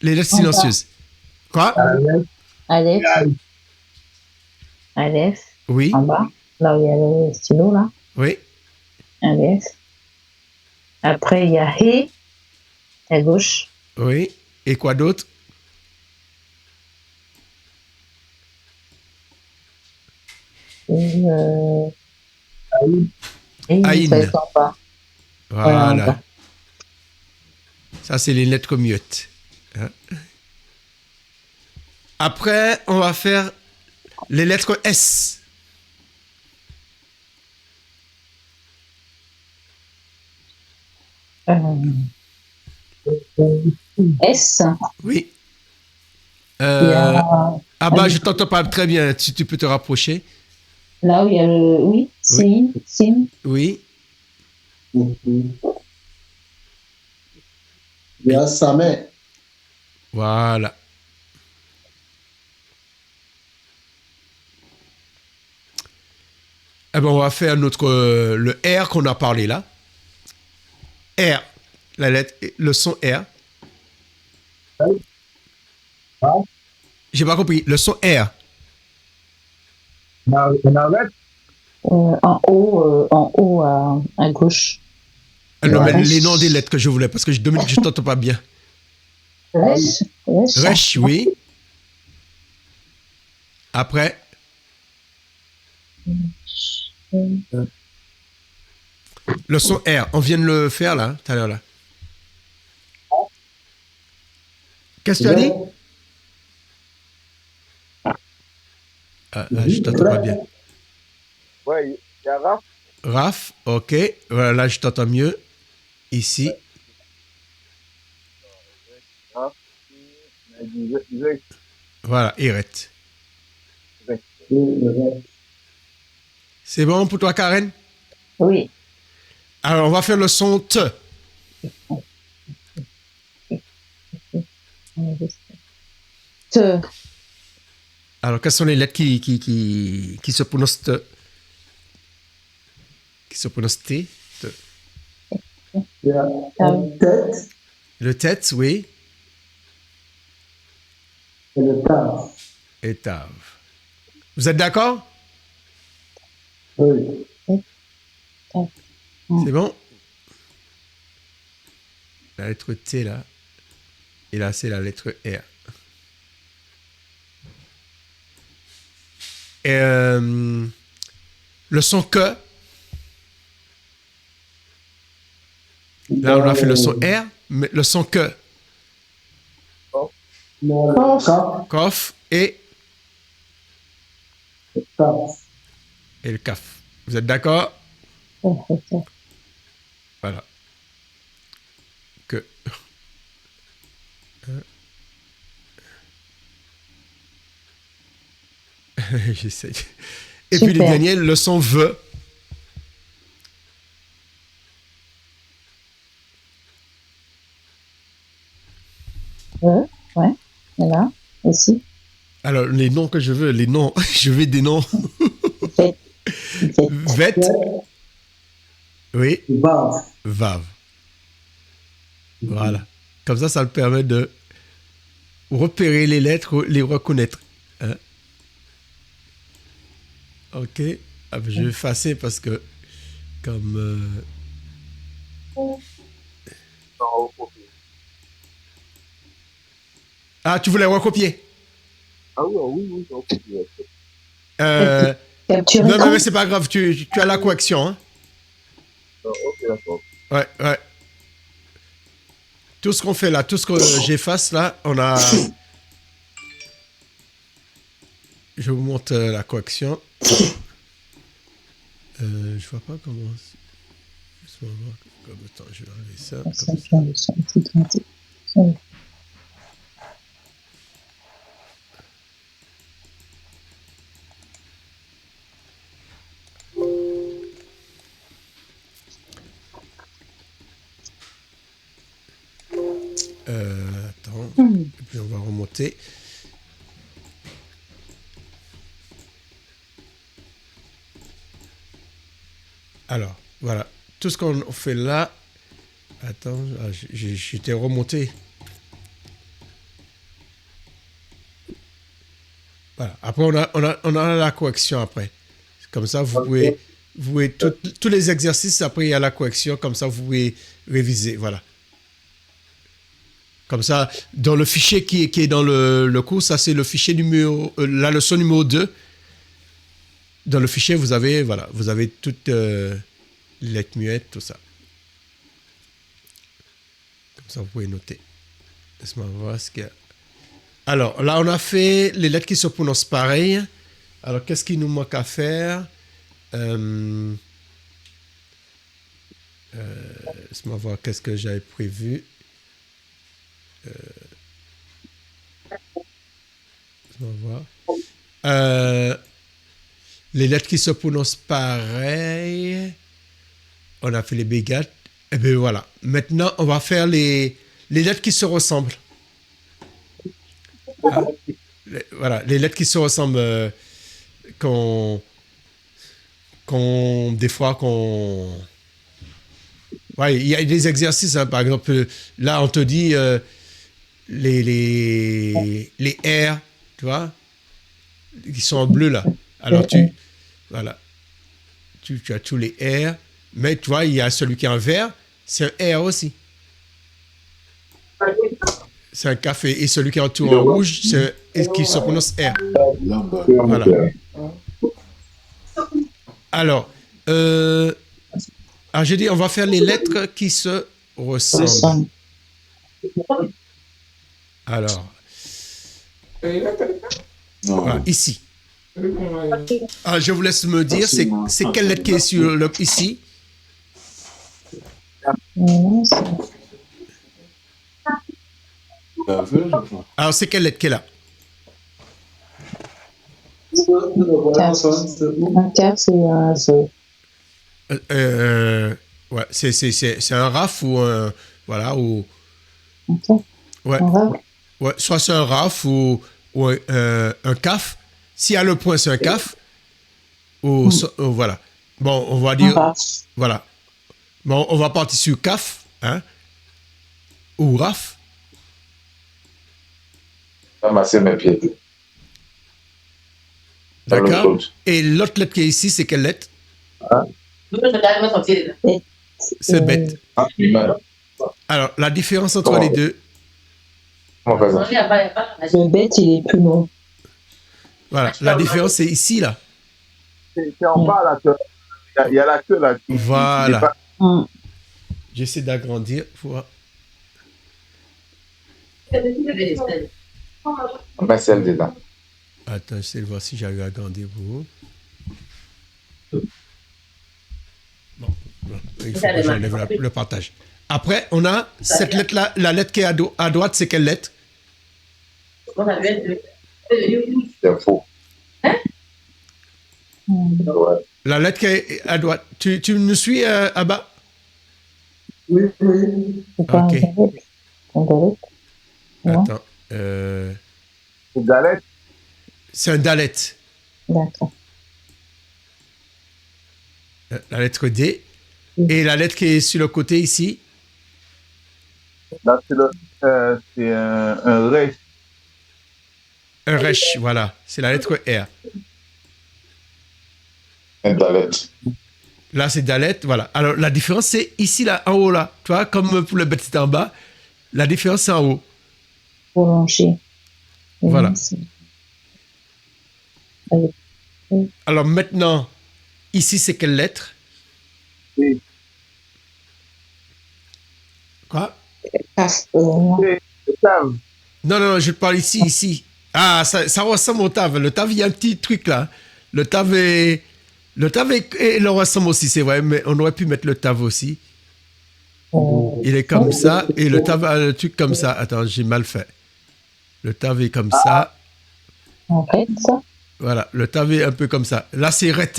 Les lettres En bas. silencieuses. Quoi? Aleph. Aleph. Oui, En bas. Là où il y a le stylo, là. oui, Aleph. Après, il y a He à gauche. oui. Et quoi d'autre? Et, et Aïn. ça va être en bas. Voilà, en Voilà. bas. Ça, c'est les lettres muettes. Hein. Après, on va faire les lettres S. S. Oui. Il y a Ah bah, je t'entends pas très bien. Si tu peux te rapprocher. là où il y a le. Oui, Sim. Sim. Oui. Il y a Samet. Voilà. Eh ben, on va faire le R qu'on a parlé là. R. La lettre, le son R. J'ai pas compris. Le son R. En haut à gauche. Non, mais Resh. les noms des lettres que je voulais, parce que Dominique, je t'entends pas bien. Resh. Resh. Resh, oui. Après, le son R. On vient de le faire là, tout à l'heure là. Qu'est-ce que tu as dit? Ah, là, je t'entends pas bien. Ouais, il y a Raph. Raph, ok. Voilà, là, je t'entends mieux. Ici. Raph. Voilà, Iret. C'est bon pour toi, Karen? Oui. Alors, on va faire le son T. Te. Alors, quelles sont les lettres qui se prononcent T? Qui se prononcent T? T. Il y a une tête Le tête, oui. et le taf. Et Tav. Vous êtes d'accord? Oui. C'est bon? La lettre T, là. Et là, c'est la lettre R. Et, le son que. Là, on a fait le son R, mais le son que. Le taf. Kof et Le taf. le kaf. Vous êtes d'accord? Voilà. Que. J'essaie. Et puis, le Super. dernier, le son ve. Ouais. Voilà. Ici. Alors, les noms que je veux, les noms, je veux des noms. Fait. Vet. Oui. Vav. Vav. Voilà. Comme ça le permet de repérer les lettres, les reconnaître. Hein? Ok. Ah, ben, je vais effacer parce que comme... Ah, tu voulais recopier? Ah oui, oui. Capture Non, écran. mais c'est pas grave, tu as la correction. Hein? Ok, d'accord. Ouais. Tout ce qu'on fait là, tout ce que j'efface là, on a... Je vous montre la correction. Je vois pas comment... Laisse-moi voir. Attends, je vais enlever ça. Comme ça. Attends. Et puis on va remonter. Alors, voilà. Tout ce qu'on fait là. Attends, j'étais remonté. Voilà. Après, on a la correction après. Comme ça, vous pouvez tous les exercices, après, il y a la correction. Comme ça, vous pouvez réviser. Voilà. Comme ça, dans le fichier qui est dans le cours, ça, c'est le fichier la leçon numéro 2. Dans le fichier, vous avez toutes les lettres muettes, tout ça. Comme ça, vous pouvez noter. Laisse-moi voir ce qu'il y a. Alors, là, on a fait les lettres qui se prononcent pareil. Alors, qu'est-ce qu'il nous manque à faire? Laisse-moi voir qu'est-ce que j'avais prévu. Laisse-moi voir. Les lettres qui se prononcent pareil. On a fait les bégates. Et bien voilà. Maintenant, on va faire les lettres qui se ressemblent. Ah, voilà, les lettres qui se ressemblent des fois ouais, il y a des exercices, hein, par exemple, là on te dit les R, tu vois, qui sont en bleu là. Alors voilà, tu as tous les R, mais tu vois, il y a celui qui est en vert, c'est un R aussi. C'est un café. Et celui qui est en tout en rouge, c'est qui se prononce R. Voilà. Alors, j'ai dit, on va faire les lettres qui se ressemblent. Alors, voilà, ici. Je vous laisse me dire, c'est quelle lettre qui est sur ici? Alors, c'est quelle lettre qui est là? Un cap, c'est un Z. Ouais, c'est un RAF ou un. Voilà, ou. Okay. Ouais. Ouais, soit c'est un RAF ou un CAF. S'il y a le point, c'est un CAF. Voilà. Bon, on va dire. Voilà. Bon, on va partir sur CAF, hein, ou RAF. Ramasser mes pieds. D'accord. Et l'autre lettre qui est ici, c'est quelle lettre? C'est bête. Alors, la différence entre les deux. Le bête, il est plus long. Voilà, la différence, c'est ici, là. C'est en bas, là. Il y a la queue, là. Voilà. J'essaie d'agrandir pour. On met celle dedans. Attends, j'essaie de voir si j'arrive à agrandir pour vous. Bon, il faut que j'enlève le partage. Après, on a cette lettre-là. La lettre qui est à droite, c'est quelle lettre? C'est faux. La lettre qui est à droite. Tu nous suis, Abba? Oui. Ok. Attends. C'est Dalet. C'est un Dalet. D'accord. La lettre D. Et la lettre qui est sur le côté ici? Là, c'est un Resh. Un Resh, voilà. C'est la lettre R. Un Dalet. Là, c'est Dalet, voilà. Alors, la différence, c'est ici, là, en haut, là. Tu vois, comme pour le bête, c'est en bas. La différence, c'est en haut. Prolongé. Voilà. Alors, maintenant, ici, c'est quelle lettre? Oui. Quoi? C'est Tav. Non, je parle ici. Ah, ça ressemble au TAV. Le TAV, il y a un petit truc, là. Le TAV, il ressemble aussi, c'est vrai, mais on aurait pu mettre le TAV aussi. Il est comme ça, et le TAV a le truc comme ça. Attends, j'ai mal fait. Le TAV est comme ça. En fait, ça. Voilà, le TAV est un peu comme ça. Là, c'est ret.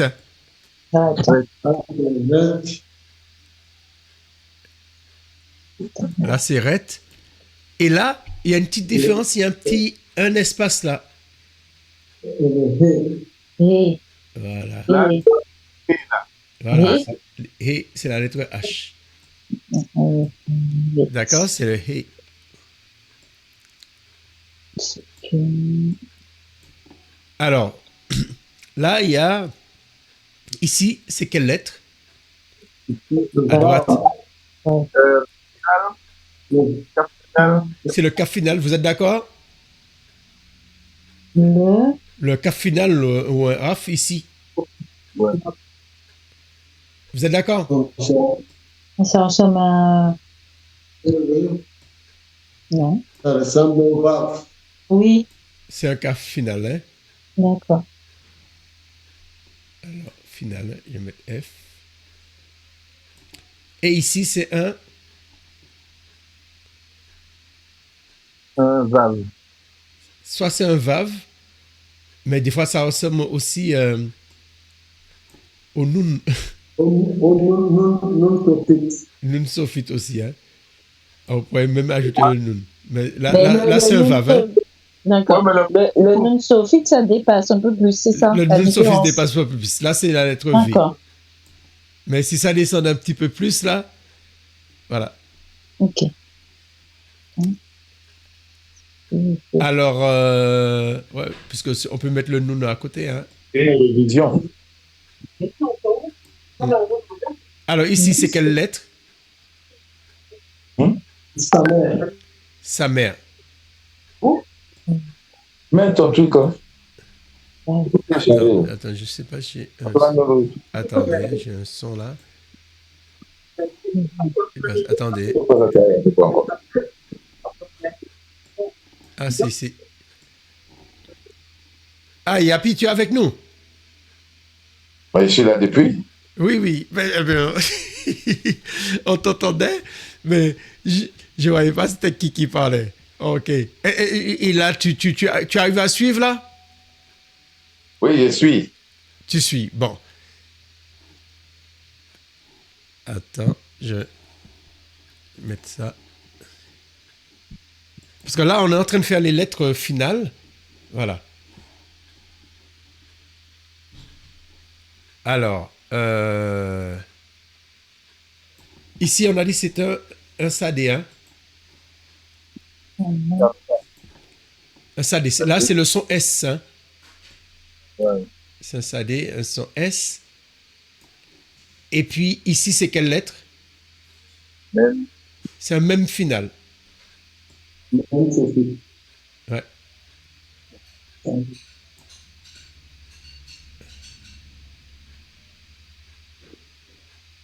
Là, c'est ret. Et là, il y a une petite différence, il y a un espace là. Oui. Voilà. Oui. Voilà. He, c'est la lettre H. Euh, D'accord? C'est le He. que- Alors, là, il y a... Ici, c'est quelle lettre? À droite. C'est le K final. Vous êtes d'accord? Le, Le K final ou un RAF ici. Ouais. Vous êtes d'accord? ça ressemble à... Non. Ça ressemble au VAF. Oui, C'est un K final. Hein? d'accord. Alors, final, je vais mettre F. Et ici, c'est un... Un VAV. Soit c'est un VAV, mais des fois, ça ressemble aussi au Nun. Non, sophite. Nun sophite aussi. Hein? On pourrait même ajouter le Nun. Mais là, Mais là, le- là, c'est un le VAV. Hein? D'accord. Ouais, mais Le non-sophite, ça dépasse un peu plus, c'est ça? Le la Nun sophite différence. dépasse pas plus. Là, c'est la lettre V. D'accord. Mais si ça descend un petit peu plus, là, voilà. Ok. Alors, ouais, puisque on peut mettre le Nun à côté. Hein. Et révision. Alors, ici, c'est quelle lettre? Sa mère. Sa mère. Mets ton truc, hein. Attends, je sais pas si j'ai un son. Attendez, j'ai un son là. Eh ben, attendez. Ah, c'est. Ah, Yapi, tu es avec nous? Je suis là depuis. Oui, oui. On t'entendait, mais je ne voyais pas c'était qui parlait. Ok. Et là, tu arrives à suivre là? Oui, je suis. Tu suis. Bon. Attends, je vais mettre ça. Parce que là, on est en train de faire les lettres finales. Voilà. Alors, ici, on a dit que c'est un sadé. Hein? Un sadé. Là, c'est le son S. Hein? Ouais. C'est un sadé, un son S. Et puis, ici, c'est quelle lettre? Même. C'est un même final. Non, sophite. Ouais.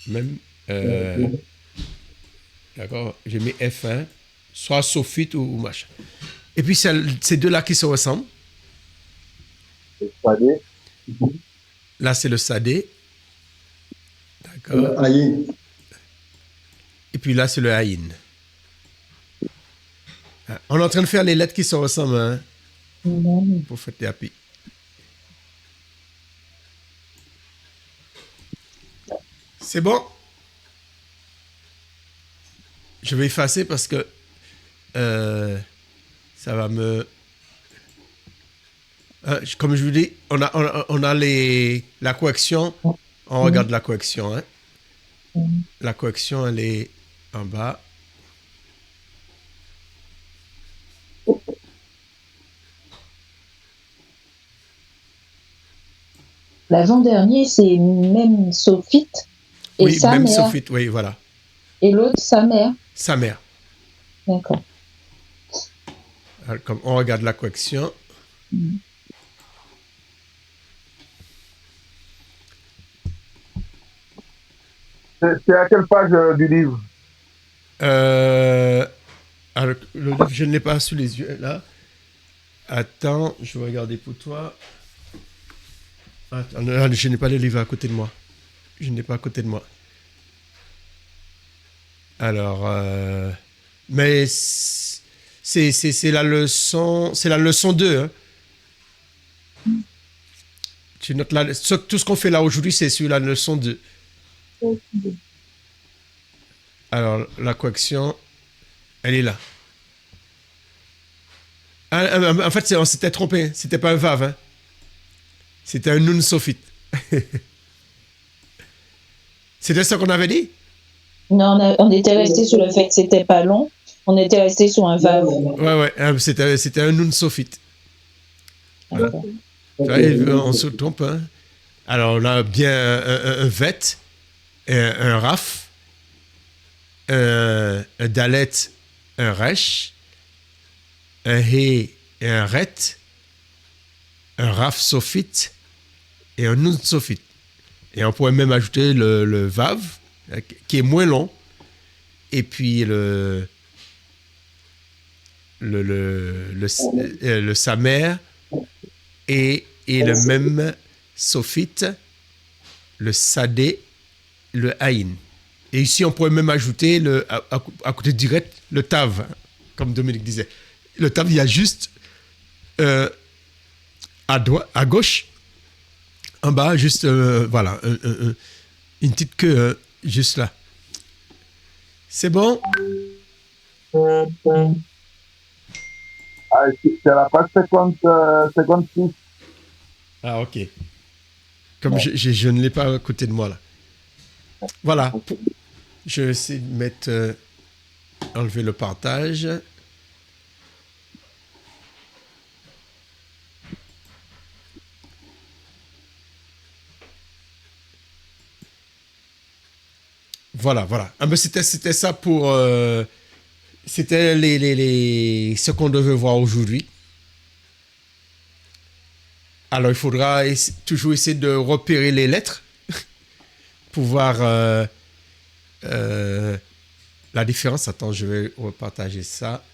Même. D'accord, j'ai mis F1, soit sophite ou machin. Et puis, c'est ces deux-là qui se ressemblent. C'est-à-dire, Là, c'est le sadé. D'accord. Aïe. Et puis là, c'est le haïn. Ah, on est en train de faire les lettres qui se ressemblent hein, pour faire des happy. C'est bon? Je vais effacer parce que ça va me... comme je vous dis, on a la correction. On regarde la correction. Hein. La correction, elle est en bas. L'avant-dernier, c'est même sophite et Oui, sa même mère. sophite, oui, voilà. Et l'autre, sa mère. Sa mère. D'accord. Alors, comme on regarde la correction. c'est à quelle page du livre? Alors, le livre, je ne l'ai pas sous les yeux, là. Attends, je vais regarder pour toi. Attends, non, je n'ai pas le livre à côté de moi. Je n'ai pas à côté de moi. Alors, mais c'est la leçon 2. Hein. Tu notes là, tout ce qu'on fait là aujourd'hui, c'est sur la leçon 2. Alors, la correction, elle est là. En fait, on s'était trompé. C'était pas un vav. Hein. C'était un nun sophite. C'était ce qu'on avait dit? Non, on était resté sur le fait que c'était pas long. On était resté sur un vav. Ouais, c'était un nun sophite. D'accord. On se trompe. Hein. Alors, on a bien un vet, un raf, un dalet, un resh, un he et un ret, un raf sophite et un nun sophite. Et on pourrait même ajouter le vav, qui est moins long, et puis le samer et le même sophite, le sadé, le haïn. Et ici, on pourrait même ajouter à côté direct le tav, hein, comme Dominique disait. Le tav, il y a juste à gauche, en bas, juste voilà, une petite queue juste là. C'est bon? Ah, c'est la page 56. Ah, ok. Comme je ne l'ai pas à côté de moi là. Voilà. Je vais essayer de mettre. Enlever le partage. Voilà. Ah, ben c'était ça pour. C'était ce qu'on devait voir aujourd'hui. Alors, il faudra toujours essayer de repérer les lettres pour voir la différence. Attends, je vais repartager ça.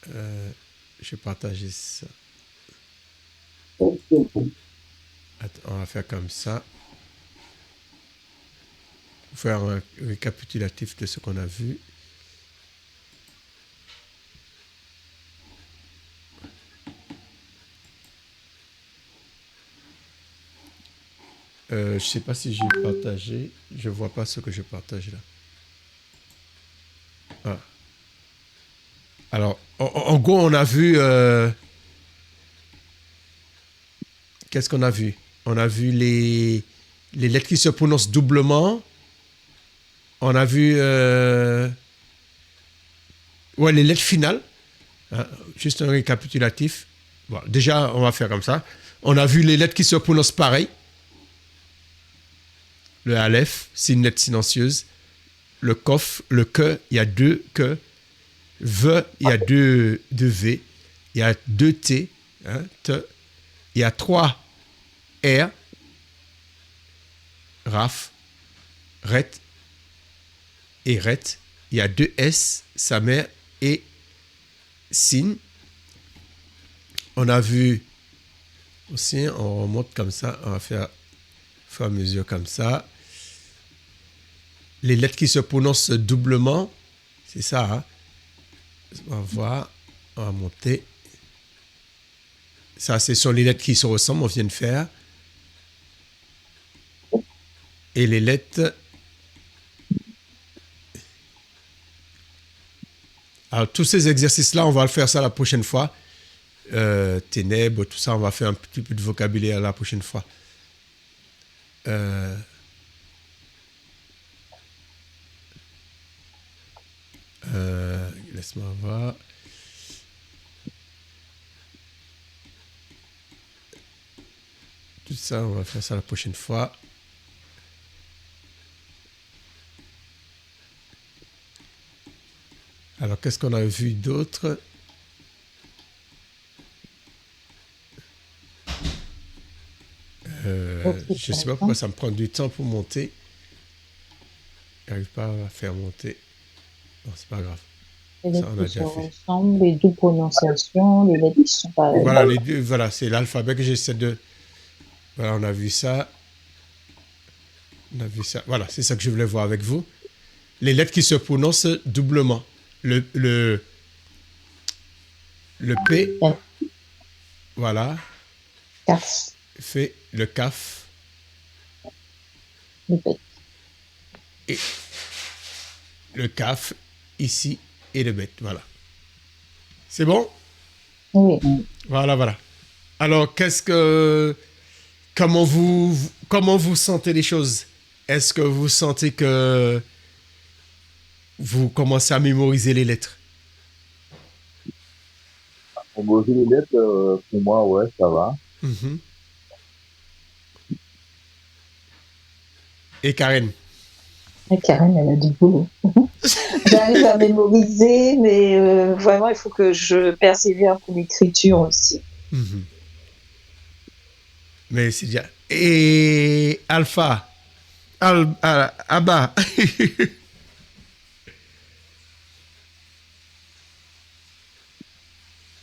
Je vais partager ça. Attends, on va faire comme ça. Faire un récapitulatif de ce qu'on a vu. Je ne sais pas si j'ai partagé. Je ne vois pas ce que je partage là. Ah. Alors, en gros, on a vu... qu'est-ce qu'on a vu? On a vu les lettres qui se prononcent doublement. On a vu les lettres finales. Hein, juste un récapitulatif. Bon, déjà, on va faire comme ça. On a vu les lettres qui se prononcent pareil. Le aleph, c'est une lettre silencieuse. Le kof, le ke, il y a 2 ke. V, il y a 2 V. Il y a 2 T. Hein, te. Il y a 3 R. Raf. Ret. Et ret. Il y a 2 S. Samer et sin. On a vu aussi, on remonte comme ça. On va faire au fur et à mesure comme ça. Les lettres qui se prononcent doublement, c'est ça. Hein? On va voir, on va monter. Ça, ce sont les lettres qui se ressemblent, on vient de faire. Et les lettres... Alors, tous ces exercices-là, on va le faire ça la prochaine fois. Ténèbres, tout ça, on va faire un petit peu de vocabulaire la prochaine fois. Laisse-moi voir. Tout ça, on va faire ça la prochaine fois. Alors, qu'est-ce qu'on a vu d'autre? Je ne sais pas pourquoi ça me prend du temps pour monter. Je n'arrive pas à faire monter. Bon, c'est pas grave. Les Ça, lettres on a qui se déjà fait. ressemblent, les doubles prononciations, les lettres qui sont pareilles. Voilà, les deux, voilà, c'est l'alphabet que j'essaie de... Voilà, on a vu ça. On a vu ça. Voilà, c'est ça que je voulais voir avec vous. Les lettres qui se prononcent doublement. Le P, voilà, Caf, fait le kaf. le bet. Et le kaf, ici, et le bet, voilà. C'est bon? Oui. Voilà. Alors, comment vous comment vous sentez les choses? Est-ce que vous sentez que vous commencez à mémoriser les lettres? Pour bosser les lettres, pour moi, ouais, ça va. Mhm. Et Karen? Et Karen, elle a du boulot. J'arrive à mémoriser, mais vraiment, il faut que je persévère pour l'écriture aussi. Mhm. Mais c'est déjà. Et Alpha? Abba?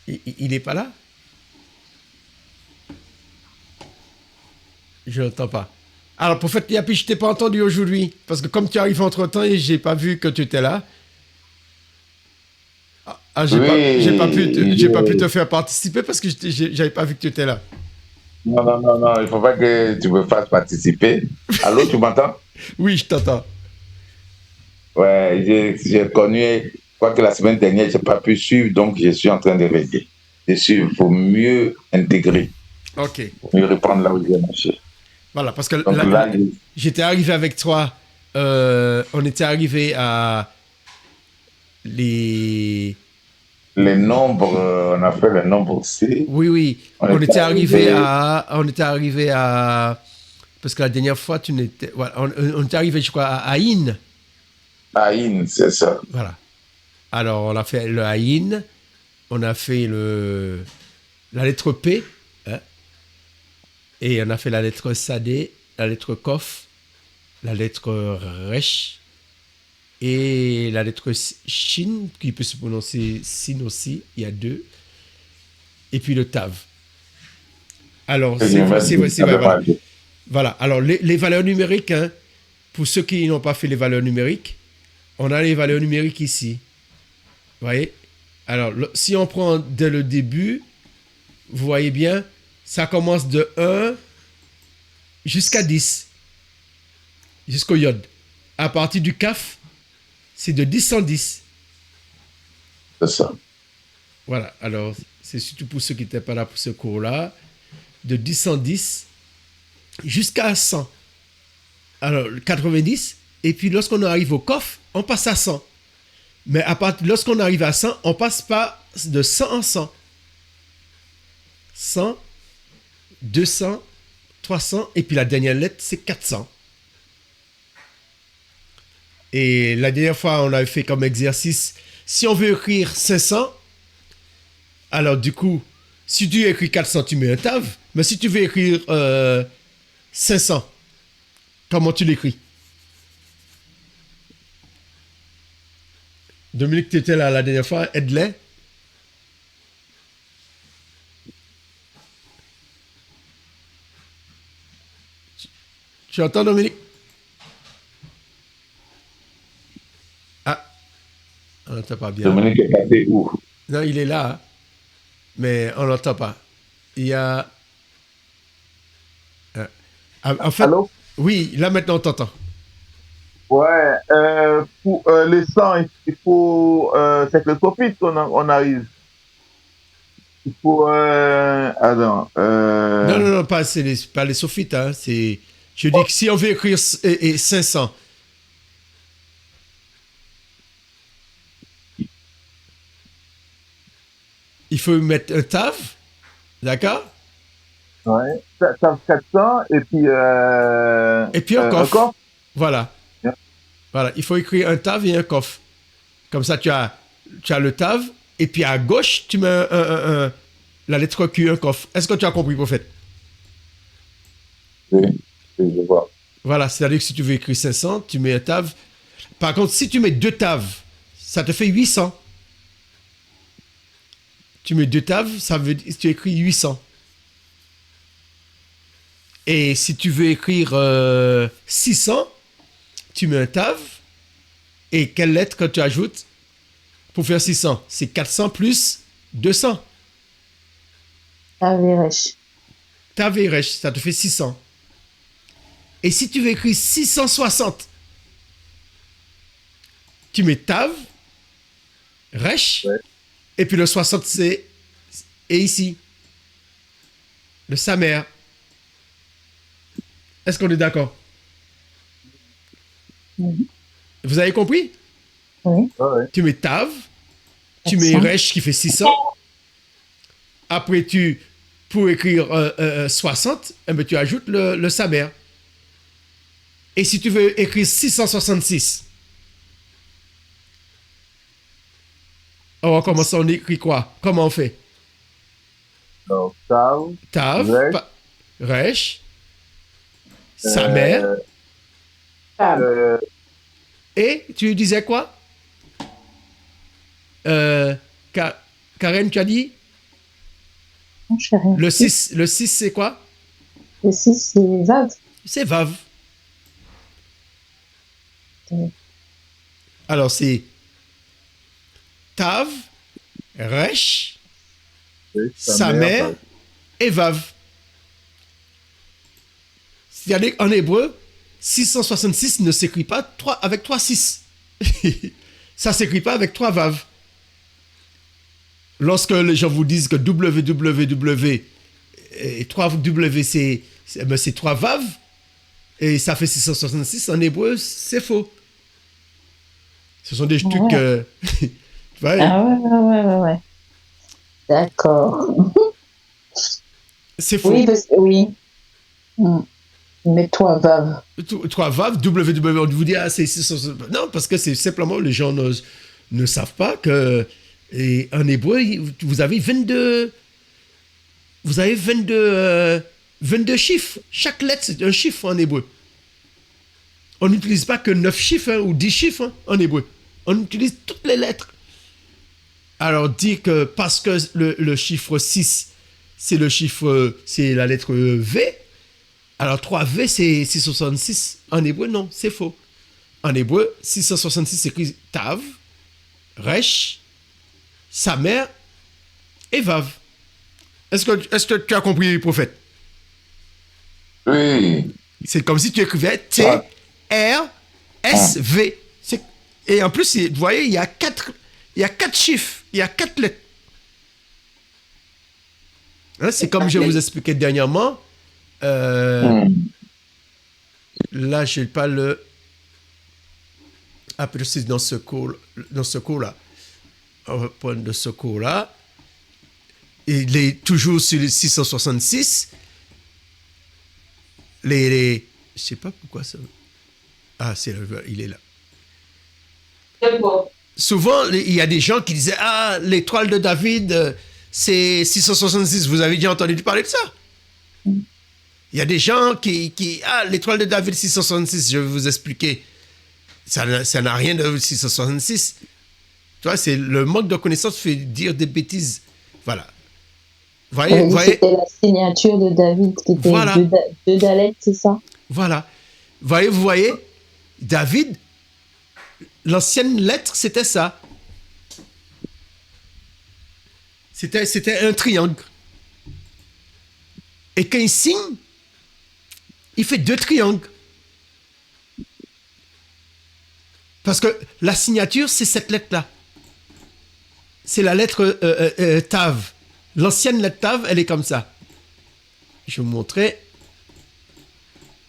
Il n'est pas là? Je n'entends pas. Alors, pour fait, Yapi, je t'ai pas entendu aujourd'hui. Parce que comme tu arrives entre-temps et j'ai pas vu que tu étais là. J'ai pas pu te faire participer parce que j'avais pas vu que tu étais là. Non, il ne faut pas que tu me fasses participer. Allô, tu m'entends? Oui, je t'entends. Ouais, j'ai connu, je crois que la semaine dernière, je n'ai pas pu suivre, donc je suis en train de régler. Je suis pour mieux intégrer, Ok. pour mieux reprendre là où j'ai marché. Voilà, parce que Donc là, j'étais arrivé avec toi. On était arrivé à les nombres, on a fait les nombres aussi. Oui. On était arrivé à. Parce que la dernière fois, tu n'étais. Voilà, on était arrivé, je crois, à Aïn. Aïn, c'est ça. Voilà. Alors, on a fait le Aïn. On a fait la lettre P. Hein, et on a fait la lettre Sadé, la lettre Kof, la lettre Resh. Et la lettre Shin, qui peut se prononcer Sin aussi. Il y a 2. Et puis le Tav. Alors, c'est vrai. Voilà. Alors, les valeurs numériques, hein, pour ceux qui n'ont pas fait les valeurs numériques, on a les valeurs numériques ici. Vous voyez? Alors, si on prend dès le début, vous voyez bien, ça commence de 1 jusqu'à 10, jusqu'au Yod. À partir du Kaf, c'est de 10 en 10. C'est ça. Voilà. Alors, c'est surtout pour ceux qui n'étaient pas là pour ce cours-là. De 10 en 10 jusqu'à 100. Alors, 90. Et puis, lorsqu'on arrive au Kof, on passe à 100. Mais lorsqu'on arrive à 100, on passe pas de 100 en 100. 100, 200, 300. Et puis, la dernière lettre, c'est 400. Et la dernière fois, on avait fait comme exercice, si on veut écrire 500, alors du coup, si tu écris 400, tu mets un tav. Mais si tu veux écrire 500, comment tu l'écris? Dominique, tu étais là la dernière fois, aide-les. Tu entends, Dominique? Ah, on n'entend pas bien. Dominique est passé où? Non, il est là, hein, mais on n'entend pas. Il y a... En fait, Allô? oui, là maintenant on t'entend. Ouais, pour les 100, il faut. C'est que le Sofit on arrive. Il faut. Attends. Non, pas les sophites. Hein, je dis que si on veut écrire 500, il faut mettre un tav, d'accord? Ouais, ça 400 et puis. Et puis un coffre. coffre. Voilà. Yeah. Voilà, il faut écrire un tav et un coffre. Comme ça, tu as le tav, et puis à gauche, tu mets la lettre Q, un coffre. Est-ce que tu as compris, prophète? Oui, je vois. Voilà, c'est-à-dire que si tu veux écrire 500, tu mets un tav. Par contre, si tu mets 2 taves, ça te fait 800. Tu mets 2 taves, ça veut dire que tu écris 800. Et si tu veux écrire 600, tu mets un tav. Et quelle lettre que tu ajoutes pour faire 600? C'est 400 plus 200. Taveresh. Taveresh, ça te fait 600. Et si tu veux écrire 660, tu mets tav, resh, Ouais. et puis le 60 c'est et ici le samer. Est-ce qu'on est d'accord? Mhm. Vous avez compris? Oui. Ouais. Tu mets Tav, tu mets 400. Resh qui fait 600. Après, pour écrire 60, eh ben, tu ajoutes le Samer. Et si tu veux écrire 666, on va commencer, on écrit quoi? Comment on fait? Donc, Tav, Tav, Resh, Resh, Samer, Tab. et tu disais quoi? Karen, tu as dit? Non, je sais rien. Le 6 c'est quoi? Le 6, c'est Vav. C'est Vav. Oui. Alors, c'est Tav, Resh, Samer et Vav. C'est-à-dire qu'en hébreu, 666 ne s'écrit pas avec 3 6. Ça ne s'écrit pas avec 3 Vav. Lorsque les gens vous disent que www et 3 W, c'est 3 Vav, et ça fait 666, en hébreu, c'est faux. Ce sont des trucs... Ouais. ouais, Ah ouais. D'accord. c'est faux. Oui, oui. Mais toi, Vav. 3 Vav, www, on vous dit, ah, c'est 666. Non, parce que c'est simplement, les gens ne savent pas que... Et en hébreu, vous avez 22... Vous avez 22 chiffres. Chaque lettre, c'est un chiffre en hébreu. On n'utilise pas que 9 chiffres ou 10 chiffres en hébreu. On utilise toutes les lettres. Alors, dire que parce que le chiffre 6, c'est la lettre V, alors 3V, c'est 666. En hébreu, non, c'est faux. En hébreu, 666 s'écrit Tav, Resh, Samer et Vav. Est-ce que tu as compris, prophète? Oui. C'est comme si tu écrivais T-R-S-V. Et en plus, vous voyez, il y a 4 chiffres, il y a 4 lettres. Hein, c'est comme je vous expliquais dernièrement. Là, je n'ai pas le... Ah, peut-être c'est dans ce cours-là. On va prendre de ce cours-là. Il est toujours sur le 666. Je sais pas pourquoi ça... Ah, il est là. Souvent, il y a des gens qui disaient, ah, l'étoile de David, c'est 666. Vous avez déjà entendu parler de ça? Il y a des gens ah, l'étoile de David, 666. Je vais vous expliquer. Ça n'a rien de 666. Tu vois, c'est le manque de connaissance fait dire des bêtises. Voilà. Voyez, C'était la signature de David qui était Voilà. de Dalet, c'est ça? Voilà. Vous voyez, David, l'ancienne lettre, c'était ça. C'était un triangle. Et quand il signe, il fait 2 triangles. Parce que la signature, c'est cette lettre-là. C'est la lettre Tav. L'ancienne lettre Tav, elle est comme ça. Je vais vous montrer.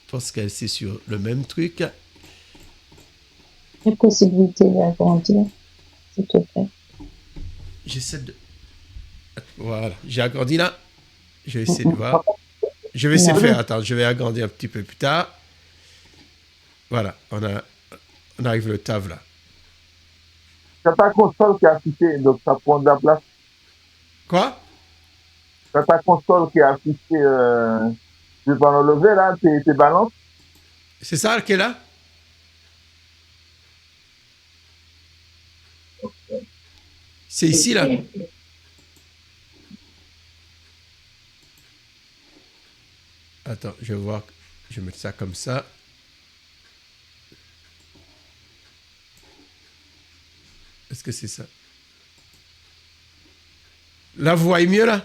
Je pense que c'est sur le même truc. Quelle possibilité d'agrandir, s'il te plaît? J'essaie de... Voilà, j'ai agrandi là. Je vais essayer de voir. Je vais essayer de faire. Attends, je vais agrandir un petit peu plus tard. Voilà, on arrive le Tav là. C'est ta console qui est affichée, donc ça prend de la place. Quoi? C'est ta console qui est affichée devant le lever, là, tes balances. C'est ça qui est là? C'est ici là. Attends, je vais voir. Je vais mettre ça comme ça. Est-ce que c'est ça? Là, vous voyez mieux là?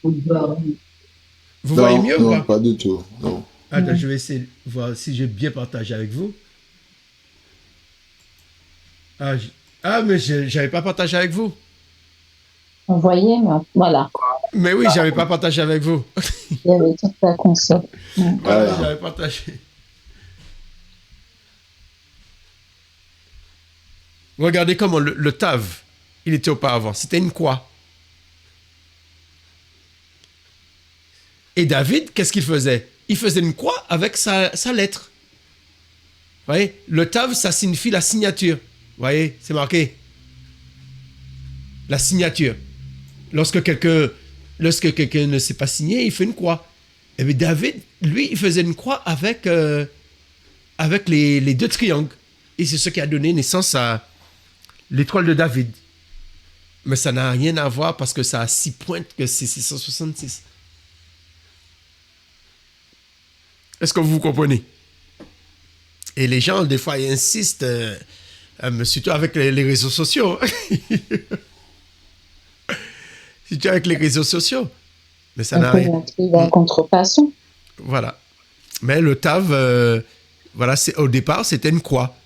Vous voyez mieux ou Non, pas? pas du tout. Non. Attends, je vais essayer de voir si j'ai bien partagé avec vous. Mais j'avais pas partagé avec vous. On voyait, mais voilà, Mais oui, j'avais pas partagé avec vous. il y avait toute la console. Voilà, Voilà. j'avais partagé. Regardez comment le Tav, il était auparavant. C'était une croix. Et David, qu'est-ce qu'il faisait? Il faisait une croix avec sa lettre. Vous voyez? Le Tav, ça signifie la signature. Vous voyez? C'est marqué. La signature. Lorsque quelqu'un ne s'est pas signé, il fait une croix. Et bien David, lui, il faisait une croix avec les deux triangles. Et c'est ce qui a donné naissance à l'étoile de David. Mais ça n'a rien à voir parce que ça a 6 pointes que c'est 666. Est-ce que vous comprenez? Et les gens, des fois, ils insistent, surtout avec les réseaux sociaux. Surtout avec les réseaux sociaux. Mais ça n'a On peut rien. montrer la contrefaçon. Voilà. Mais le Tav, voilà, au départ, c'était une croix.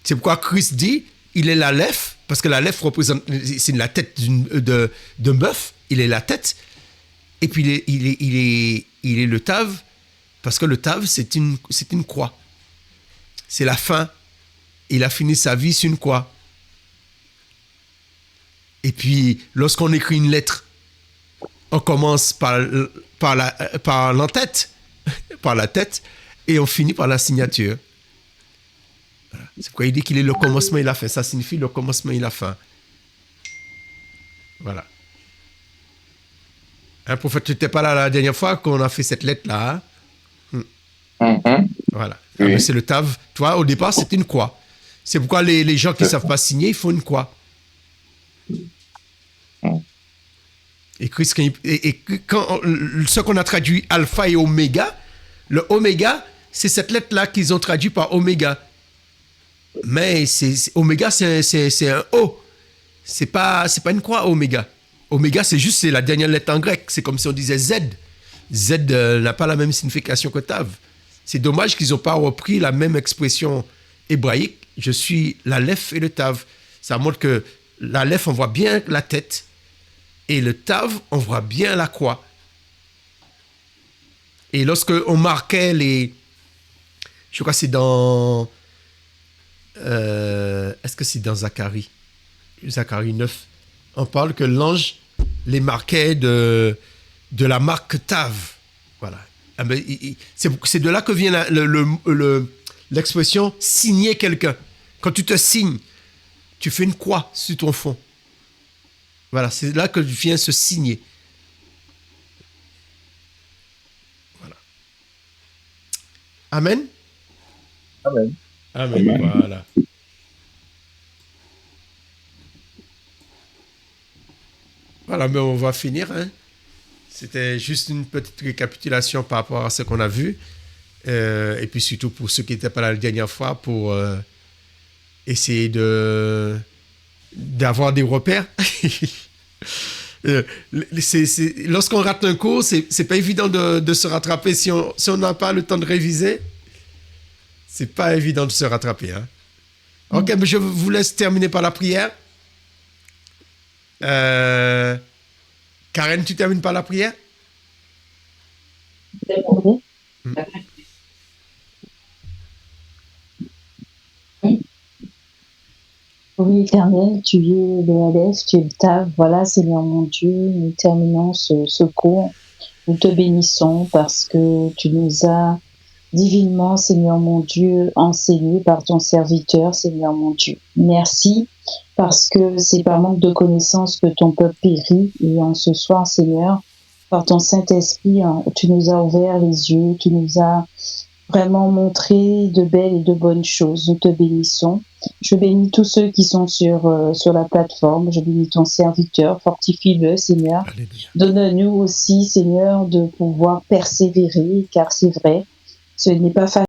C'est pourquoi Christ dit, il est la lèvre, parce que la lèvre représente, c'est la tête d'un bœuf, il est la tête, et puis il est le Tav, parce que le Tav, c'est une croix. C'est la fin. Il a fini sa vie sur une croix. Et puis, lorsqu'on écrit une lettre, on commence par l'entête, par la tête, et on finit par la signature. Voilà. C'est pourquoi il dit qu'il est le commencement et la fin. Ça signifie le commencement et la fin. Voilà. Hein, prophète, tu n'étais pas là la dernière fois qu'on a fait cette lettre-là. Hein? Mhm. Voilà. Oui. Ah, mais c'est le Tav. Tu vois, au départ, c'était une croix. C'est pourquoi les gens qui ne savent pas signer, ils font une croix. Et Christ, quand ce qu'on a traduit alpha et oméga, le oméga, c'est cette lettre-là qu'ils ont traduit par oméga. Mais oméga, c'est un O. C'est pas une croix, oméga. Oméga, c'est la dernière lettre en grec. C'est comme si on disait Z. Z n'a pas la même signification que Tav. C'est dommage qu'ils n'ont pas repris la même expression hébraïque. Je suis la Lef et le Tav. Ça montre que la Lef, on voit bien la tête. Et le Tav, on voit bien la croix. Et lorsque on marquait je crois que c'est dans... est-ce que c'est dans Zacharie 9, on parle que l'ange les marquait de la marque Tav. Voilà. C'est de là que vient l'expression signer quelqu'un. Quand tu te signes, tu fais une croix sur ton fond. Voilà, c'est là que vient se signer. Voilà. Amen. Amen. Amen. Amen. Voilà. Voilà, mais on va finir. Hein. C'était juste une petite récapitulation par rapport à ce qu'on a vu. Et puis surtout pour ceux qui n'étaient pas là la dernière fois, pour essayer d'avoir des repères. Lorsqu'on rate un cours, c'est pas évident de se rattraper si on n'a pas le temps de réviser. C'est pas évident de se rattraper. Hein. Ok, mais je vous laisse terminer par la prière. Karen, tu termines par la prière? Oui, Éternel, tu es le Aleph, tu es le Tav. Voilà, Seigneur mon Dieu, nous terminons ce cours. Nous te bénissons parce que tu nous as divinement, Seigneur mon Dieu, enseigné par ton serviteur, Seigneur mon Dieu. Merci parce que c'est par manque de connaissance que ton peuple périt. Et en ce soir, Seigneur, par ton Saint-Esprit, tu nous as ouvert les yeux, tu nous as vraiment montré de belles et de bonnes choses. Nous te bénissons. Je bénis tous ceux qui sont sur la plateforme. Je bénis ton serviteur. Fortifie-le, Seigneur. Alléluia. Donne-nous aussi, Seigneur, de pouvoir persévérer, car c'est vrai, ce n'est pas facile.